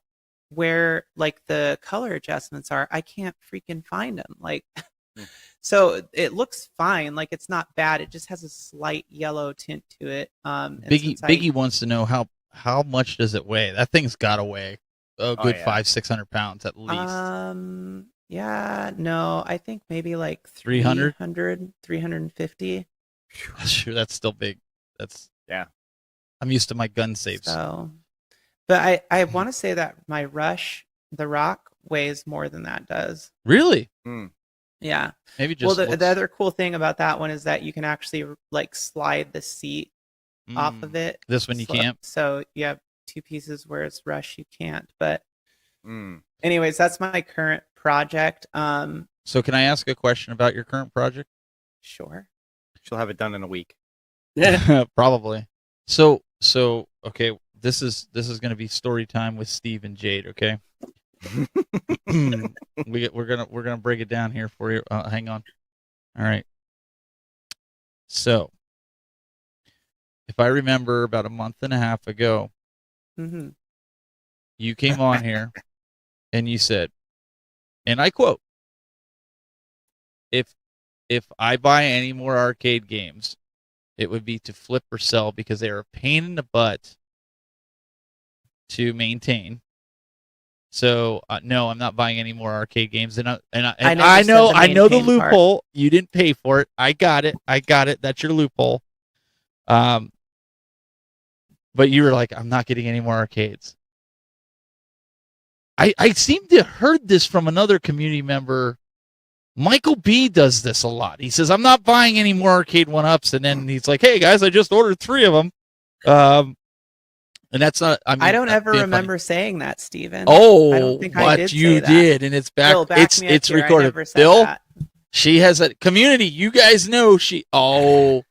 where like the color adjustments are. I can't freaking find them. Like, so it looks fine. Like it's not bad. It just has a slight yellow tint to it. Biggie wants to know how much does it weigh? That thing's got to weigh a good 500-600 pounds at least. Yeah, no, I think maybe like 300, 350. Sure, that's still big. Yeah. I'm used to my gun safes. So, but I want to say that my Rush, the Rock, weighs more than that does. Really? Yeah. Maybe just. Well, the other cool thing about that one is that you can actually like slide the seat off of it. This one you can't. So you have two pieces, whereas Rush you can't. But anyways, that's my current project. So can I ask a question about your current project? Sure. She'll have it done in a week. Probably. So okay, this is going to be story time with Steve and Jade, okay? we're gonna break it down here for you. Hang on. All right. So, if I remember, about a month and a half ago, you came on here and you said, and I quote, "If I buy any more arcade games, it would be to flip or sell because they are a pain in the butt to maintain. So no, I'm not buying any more arcade games." And I know the loophole. Part. You didn't pay for it. I got it. That's your loophole. But you were like, "I'm not getting any more arcades." I seem to have heard this from another community member. Michael B does this a lot. He says, "I'm not buying any more arcade 1-ups," and then he's like, "Hey guys, I just ordered 3 of them." And that's not. I don't ever remember saying that, Steven. Oh, I don't think but I did you say did, and it's back. Bill, it's recorded. Bill, she has a community. You guys know she. Oh,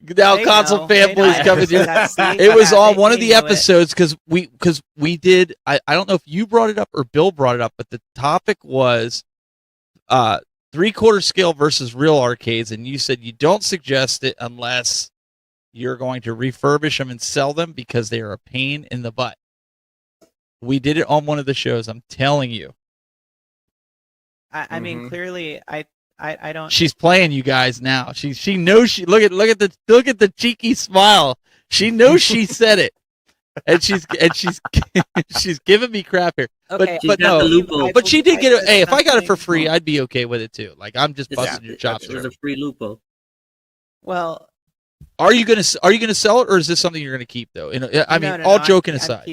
now console fanboys coming in. It was on one of the episodes because we did. I don't know if you brought it up or Bill brought it up, but the topic was 3/4 scale versus real arcades, and you said you don't suggest it unless you're going to refurbish them and sell them because they are a pain in the butt. We did it on one of the shows. I'm telling you. I mean, clearly, I don't. She's playing you guys now. She knows she look at the cheeky smile. She knows she said it, and she's giving me crap here. Okay, but no, but she did get it. Hey, if I got it for free, I'd be okay with it too. Like I'm just busting your chops. It was a free loophole. Well. Are you gonna sell it, or is this something you're gonna keep though? All joking aside,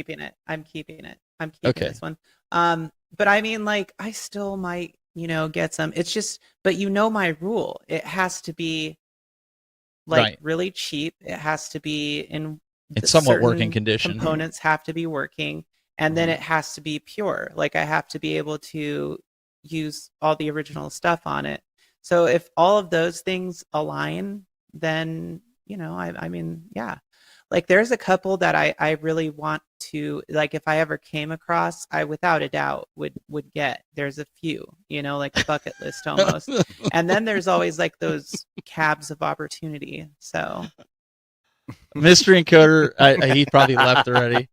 I'm keeping it. This one. But I mean, like, I still might, get some. It's just, but my rule. It has to be like really cheap. It has to be in somewhat working condition. Components have to be working, and then it has to be pure. Like I have to be able to use all the original stuff on it. So if all of those things align, then I mean, yeah, like there's a couple that I really want to, like, if I ever came across, I without a doubt would get. There's a few, like a bucket list almost. And then there's always like those cabs of opportunity. So Mystery Encoder, he probably left already.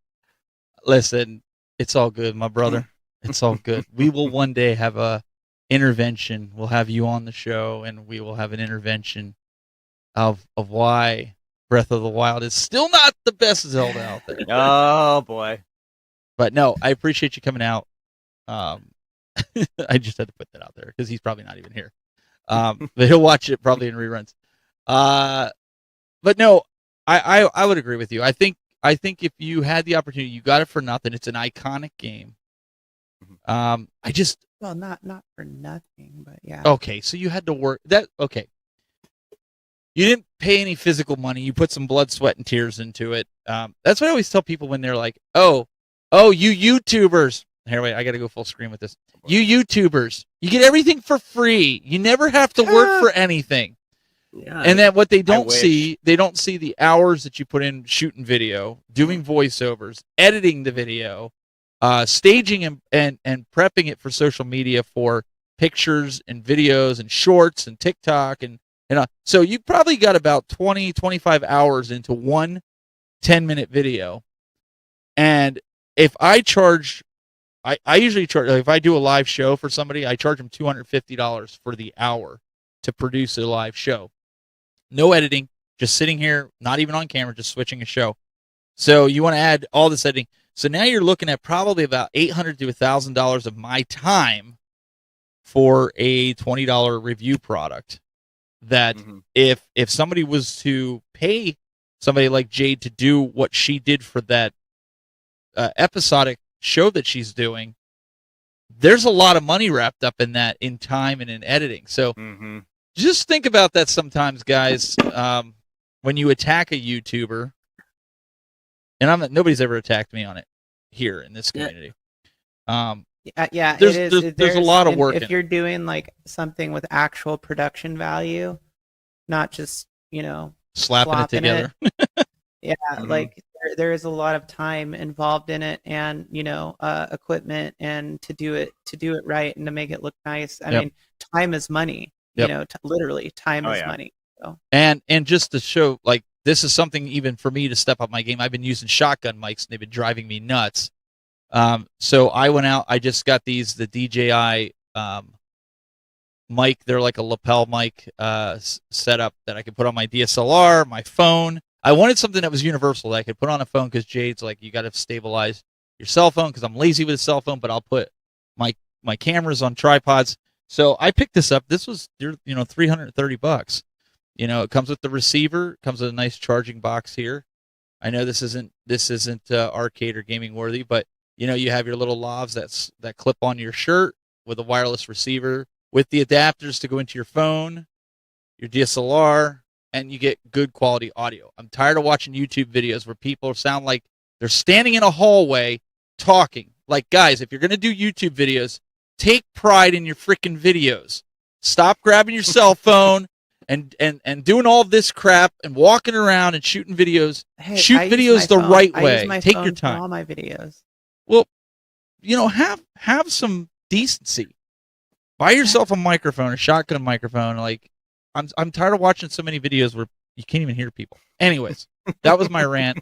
Listen, it's all good, my brother. It's all good. We will one day have a intervention. We'll have you on the show, and we will have an intervention of why Breath of the Wild is still not the best Zelda out there. Oh boy. But no, I appreciate you coming out. I just had to put that out there because he's probably not even here. But he'll watch it probably in reruns. But no, I would agree with you. I think if you had the opportunity, you got it for nothing. It's an iconic game. Not for nothing, but yeah. Okay, so you had to work that. Okay. You didn't pay any physical money. You put some blood, sweat, and tears into it. That's what I always tell people when they're like, "Oh, you YouTubers." Here, wait, I got to go full screen with this. You YouTubers, you get everything for free. You never have to work for anything. Yeah. And then what they don't wish. see, they don't see the hours that you put in shooting video, doing voiceovers, editing the video, staging and prepping it for social media for pictures and videos and shorts and TikTok and so you probably got about 20, 25 hours into one 10-minute video. And if I charge, I usually charge, like if I do a live show for somebody, I charge them $250 for the hour to produce a live show. No editing, just sitting here, not even on camera, just switching a show. So you want to add all this editing. So now you're looking at probably about $800 to $1,000 of my time for a $20 review product. That if somebody was to pay somebody like Jayde to do what she did for that episodic show that she's doing, there's a lot of money wrapped up in that, in time and in editing. So just think about that sometimes, guys. When you attack a YouTuber, and nobody's ever attacked me on it here in this community. Yeah, there's a lot of work. If you're doing like something with actual production value, not just slapping it together. Yeah, like there is a lot of time involved in it, and equipment, and to do it right and to make it look nice. I mean, time is money. Literally, time is money. So. And just to show, like, this is something even for me to step up my game. I've been using shotgun mics, and they've been driving me nuts. So I went out. I just got the DJI mic. They're like a lapel mic setup that I could put on my DSLR, my phone. I wanted something that was universal that I could put on a phone, because Jayde's like, you got to stabilize your cell phone, because I'm lazy with a cell phone, but I'll put my cameras on tripods. So I picked this up. This was $330. It comes with the receiver, comes with a nice charging box here. I know this isn't arcade or gaming worthy, but you have your little lavs that clip on your shirt with a wireless receiver, with the adapters to go into your phone, your DSLR, and you get good quality audio. I'm tired of watching YouTube videos where people sound like they're standing in a hallway talking. Like, guys, if you're going to do YouTube videos, take pride in your freaking videos. Stop grabbing your cell phone and doing all this crap and walking around and shooting videos. Hey, Shoot videos the right way. Take your time. For all my videos. Well, have some decency. Buy yourself a microphone, a shotgun microphone. Like, I'm tired of watching so many videos where you can't even hear people. Anyways, that was my rant.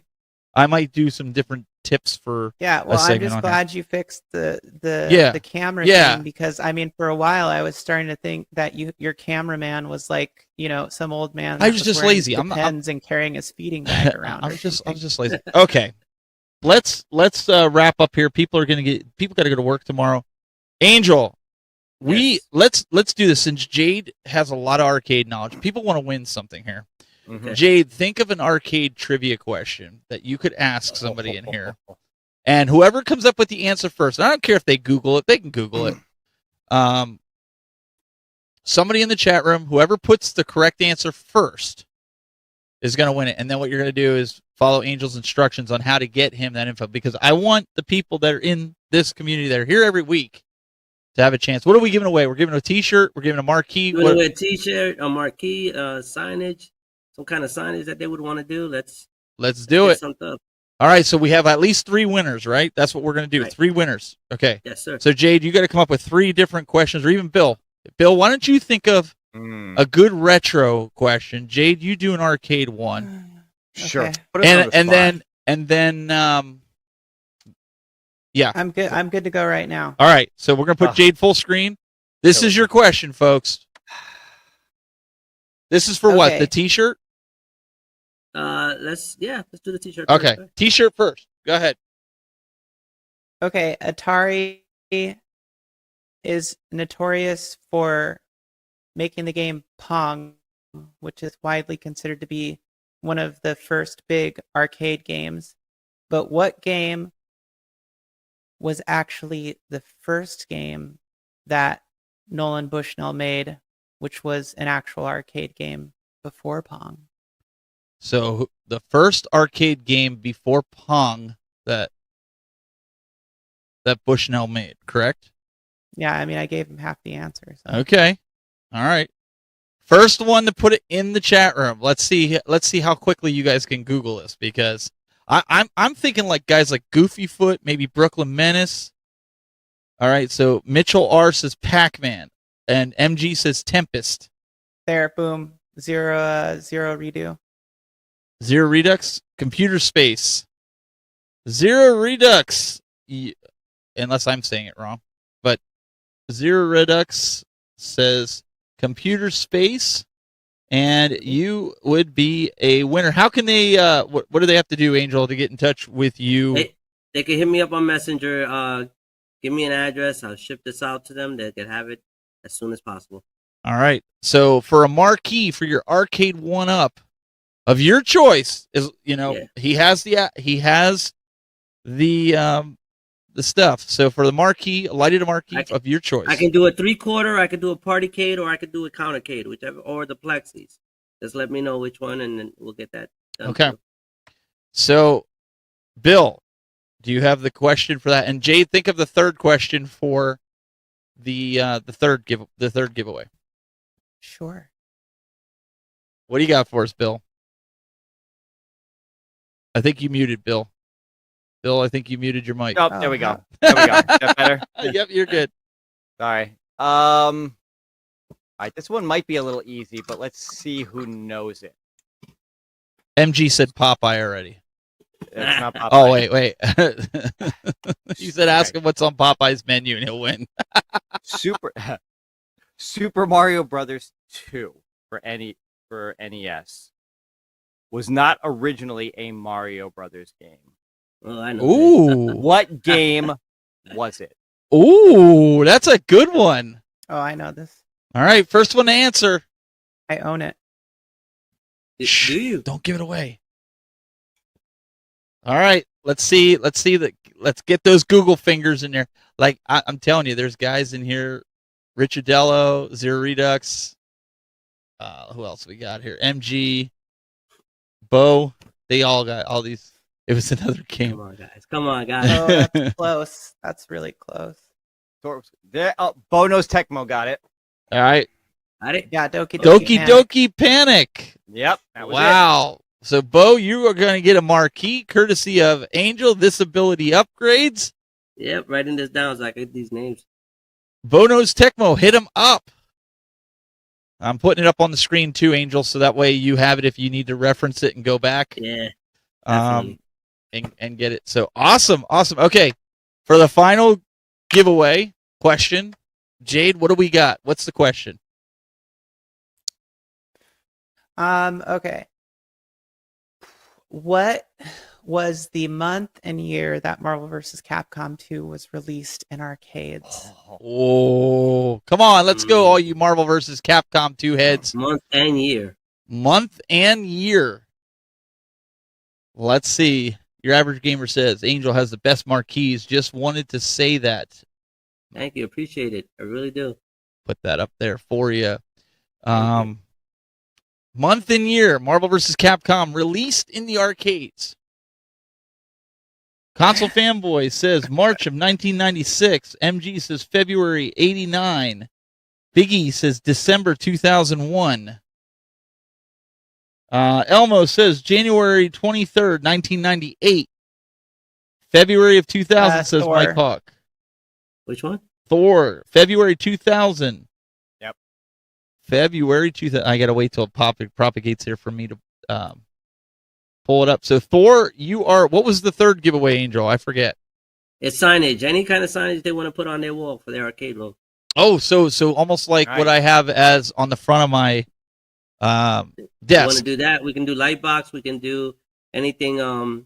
I might do some different tips for well, I'm just glad you fixed the camera thing, because I mean, for a while I was starting to think that your cameraman was like some old man. I was just lazy. I'm and carrying his feeding bag around. I was just lazy. Okay, let's wrap up here. People got to go to work tomorrow. Angel, let's do this, since Jayde has a lot of arcade knowledge. People want to win something here. Jayde, think of an arcade trivia question that you could ask somebody in here, and whoever comes up with the answer first, I don't care if they Google it, they can Google it. Somebody in the chat room, whoever puts the correct answer first is going to win it. And then what you're going to do is follow Angel's instructions on how to get him that info, because I want the people that are in this community that are here every week to have a chance. What are we giving away? We're giving a t-shirt, we're giving a marquee. We're giving a t-shirt, a marquee, signage. Some kind of signage that they would want to do. Let's do it. All right, so we have at least 3 winners, right? That's what we're going to do. Right. 3 winners. Okay. Yes, sir. So, Jayde, you got to come up with 3 different questions, or even Bill. Bill, why don't you think of a good retro question? Jayde, you do an arcade one. Sure. Okay. And then yeah. I'm good. I'm good to go right now. All right. So we're going to put Jayde full screen. This is your question, folks. This is for what? The t-shirt? Let's do the t-shirt. Okay. First. T-shirt first. Go ahead. Okay. Atari is notorious for making the game Pong, which is widely considered to be one of the first big arcade games. But what game was actually the first game that Nolan Bushnell made, which was an actual arcade game before Pong? So the first arcade game before Pong that that Bushnell made, correct? Yeah, I mean, I gave him half the answer. So. Okay. All right. First one to put it in the chat room. Let's see how quickly you guys can Google this, because I'm thinking like guys like Goofy Foot, maybe Brooklyn Menace. All right, so Mitchell R says Pac-Man, and MG says Tempest. There, boom, zero redo. Zero Redux, Computer Space. Zero Redux, unless I'm saying it wrong, but Zero Redux says Computer Space, and you would be a winner. How can they? What do they have to do, Angel, to get in touch with you? They can hit me up on Messenger. Give me an address. I'll ship this out to them. They can have it as soon as possible. All right. So for a marquee for your arcade 1-up of your choice, is he has the stuff. So for the marquee, a lighted marquee of your choice. I can do a 3/4, I can do a partycade, or I could do a countercade, whichever, or the plexis. Just let me know which one, and then we'll get that done. Okay. So, Bill, do you have the question for that? And Jade, think of the third question for the third giveaway. Sure. What do you got for us, Bill? I think you muted, Bill. Bill, I think you muted your mic. Oh, there we go. There we go. Is that better? Yep, you're good. Sorry. All right, this one might be a little easy, but let's see who knows it. MG said Popeye already. It's not Popeye. Oh, wait. You said ask him what's on Popeye's menu and he'll win. Super Mario Brothers 2 for NES was not originally a Mario Brothers game. Well, I know. Ooh. What game was it? Ooh, that's a good one. Oh, I know this. All right, first one to answer. I own it. Do you? Don't give it away. All right, let's see. Let's get those Google fingers in there. Like I'm telling you, there's guys in here. Richadello, Zero Redux. Who else we got here? MG, Bo. They all got all these. It was another game. Come on, guys. Oh, that's close. That's really close. Bo knows Tecmo got it. All right. Got it? Yeah, Doki Doki Panic. Yep. That was wow. So, Bo, you are going to get a marquee courtesy of Angel Disability Upgrades. Yep, writing this down so I get these names. Bo knows Tecmo. Hit him up. I'm putting it up on the screen too, Angel, so that way you have it if you need to reference it and go back. Yeah. And get it. So awesome. Okay. For the final giveaway question, Jade, what do we got? What's the question? Okay. What was the month and year that Marvel vs. Capcom 2 was released in arcades? Oh, come on. Let's go, all you Marvel vs. Capcom 2 heads. Month and year. Month and year. Let's see. Your average gamer says Angel has the best marquees. Just wanted to say that. Thank you. Appreciate it. I really do. Put that up there for you. Month and year, Marvel vs. Capcom released in the arcades. Console Fanboy says March of 1996. MG says February 89. Biggie says December 2001. Elmo says January 23rd, 1998. February of 2000 says Thor. Mike Hawk. Which one? Thor, February 2000. Yep. February 2000. I got to wait till it propagates here for me to pull it up. So Thor, what was the third giveaway, Angel? I forget. It's signage. Any kind of signage they want to put on their wall for their arcade room. Oh, so almost like what I have as on the front of my desk. You want to do that? We can do light box. We can do anything. A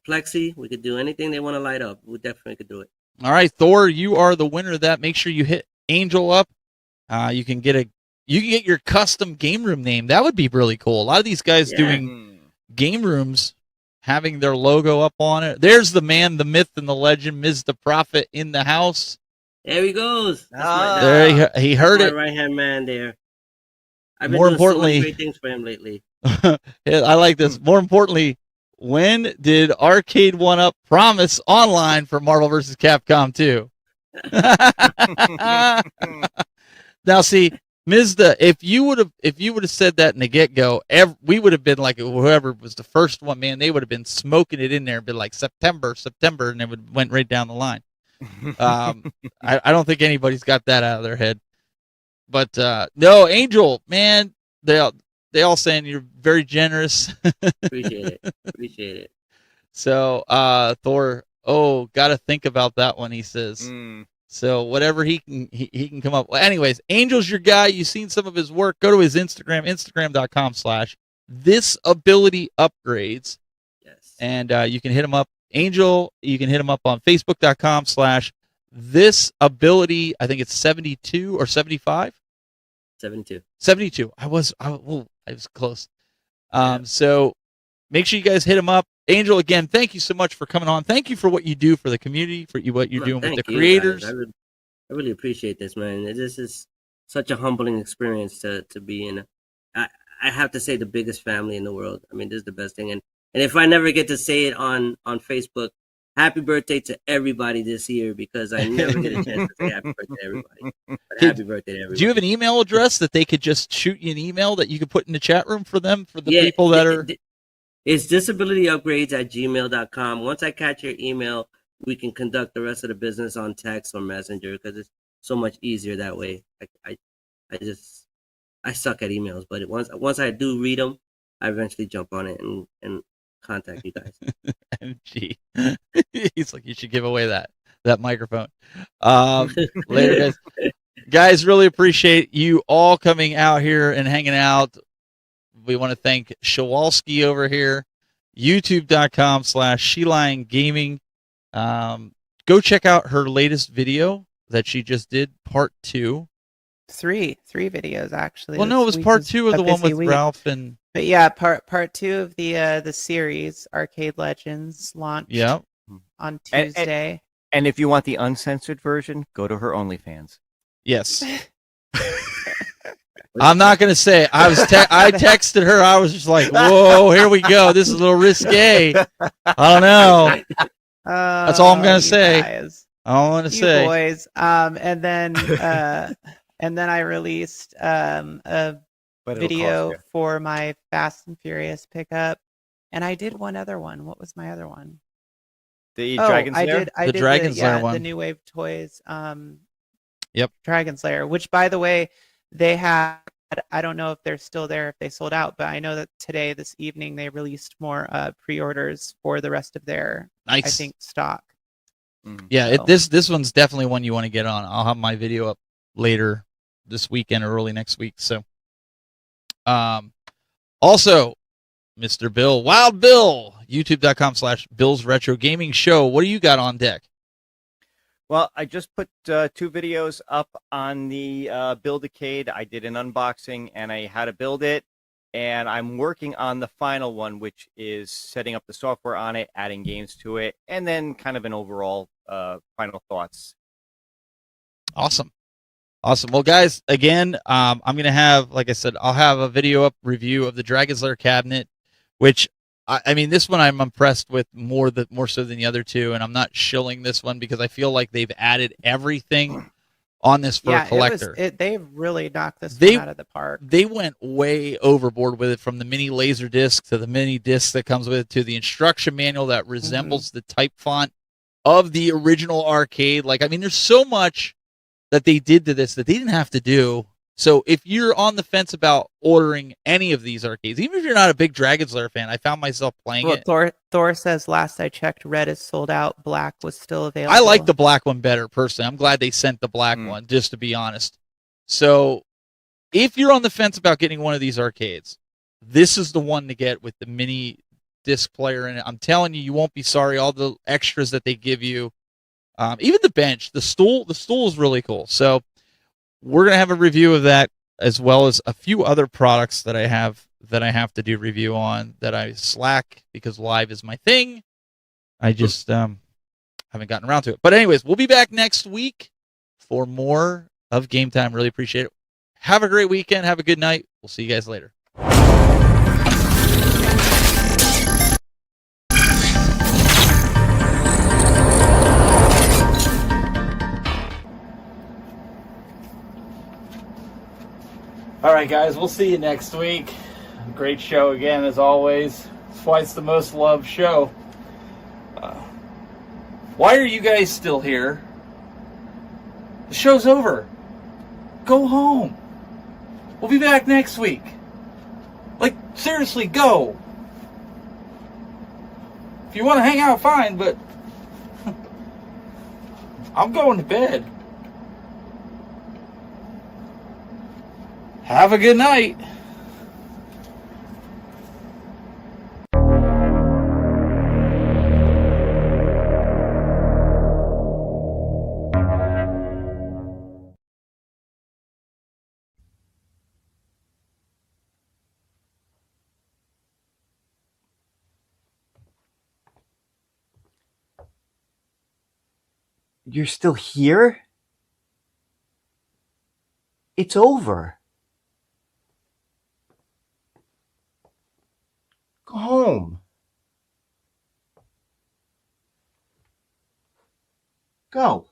plexi. We could do anything they want to light up. We definitely could do it. All right, Thor, you are the winner of that. Make sure you hit Angel up. You can get your custom game room name. That would be really cool. A lot of these guys doing game rooms, having their logo up on it. There's the man, the myth, and the legend, Ms. the Prophet in the house. There he goes. There he heard it. Right hand man there. I've been More doing so importantly, many great things for him lately. I like this. More importantly, When did Arcade 1-Up promise online for Marvel vs. Capcom 2? Now, see, Mizda, if you would have said that in the get go, we would have been like whoever was the first one, man. They would have been smoking it in there and been like September, and it went right down the line. I don't think anybody's got that out of their head. But no, Angel, man, they all saying you're very generous. Appreciate it. So Thor, got to think about that one. He says. So whatever he can come up. Well, anyways, Angel's your guy. You've seen some of his work. Go to his Instagram, instagram.com/thisabilityupgrades. Yes. And you can hit him up. Angel, you can hit him up on facebook.com/thisability. I think it's 72 or 75. 72. I was close. So make sure you guys hit him up. Angel, again, thank you so much for coming on. Thank you for what you do for the community, what you're doing with the creators. I really appreciate this, man. This is such a humbling experience to be in. I have to say, the biggest family in the world. I mean, this is the best thing. And if I never get to say it on Facebook, happy birthday to everybody this year, because I never get a chance to say happy birthday to everybody. But happy birthday to everybody. Do you have an email address that they could just shoot you an email that you could put in the chat room for them, for the people that are... It's disabilityupgrades@gmail.com. Once I catch your email, we can conduct the rest of the business on text or messenger, because it's so much easier that way. I suck at emails, but once I do read them, I eventually jump on it and contact you guys. MG. He's like, you should give away that microphone. Later, guys. Guys, really appreciate you all coming out here and hanging out. We want to thank Shawalski over here, youtube.com/Shelion Gaming. Go check out her latest video that she just did, part 2. Three videos, actually. Well, no, it was part 2 of the one with Ralph and... But yeah, part 2 of the series, Arcade Legends, launched on Tuesday. And if you want the uncensored version, go to her OnlyFans. Yes. I'm not going to say. I texted her. I was just like, whoa, here we go. This is a little risque. I don't know. That's all I'm going to say. I want to say. Boys. And then I released a video for my Fast and Furious pickup. And I did one other one. What was my other one? The Dragon Slayer? I did the Dragon Slayer one. The New Wave Toys. Yep. Dragon Slayer, which, by the way, they had, I don't know if they're still there, if they sold out, but I know that this evening, they released more pre-orders for the rest of their, I think, stock. Yeah, this one's definitely one you want to get on. I'll have my video up later this weekend or early next week. So, also, Mr. Bill, Wild Bill, youtube.com/Bill's Retro Gaming Show. What do you got on deck? Well, I just put 2 videos up on the Build-A-Cade. I did an unboxing and how to build it, and I'm working on the final one, which is setting up the software on it, adding games to it, and then kind of an overall final thoughts. Awesome. Well, guys, again, I'm going to have, like I said, I'll have a video up review of the Dragon Slayer cabinet, which... I mean, this one I'm impressed with more so than the other 2, and I'm not shilling this one because I feel like they've added everything on this for a collector. They've really knocked this one out of the park. They went way overboard with it, from the mini laser disc to the mini disc that comes with it to the instruction manual that resembles the type font of the original arcade. Like, I mean, there's so much that they did to this that they didn't have to do. So if you're on the fence about ordering any of these arcades, even if you're not a big Dragon Slayer fan, I found myself playing it. Thor says, last I checked, red is sold out. Black was still available. I like the black one better, personally. I'm glad they sent the black one, just to be honest. So if you're on the fence about getting one of these arcades, this is the one to get with the mini disc player in it. I'm telling you, you won't be sorry. All the extras that they give you, even the bench, the stool is really cool. So we're going to have a review of that, as well as a few other products that I have to do review on, that I slack because live is my thing. I just haven't gotten around to it. But anyways, we'll be back next week for more of Game Time. Really appreciate it. Have a great weekend. Have a good night. We'll see you guys later. All right, guys, we'll see you next week. Great show again, as always. That's why it's the most loved show. Why are you guys still here? The show's over. Go home. We'll be back next week. Like, seriously, go. If you want to hang out, fine, but I'm going to bed. Have a good night. You're still here? It's over. Go home. Go.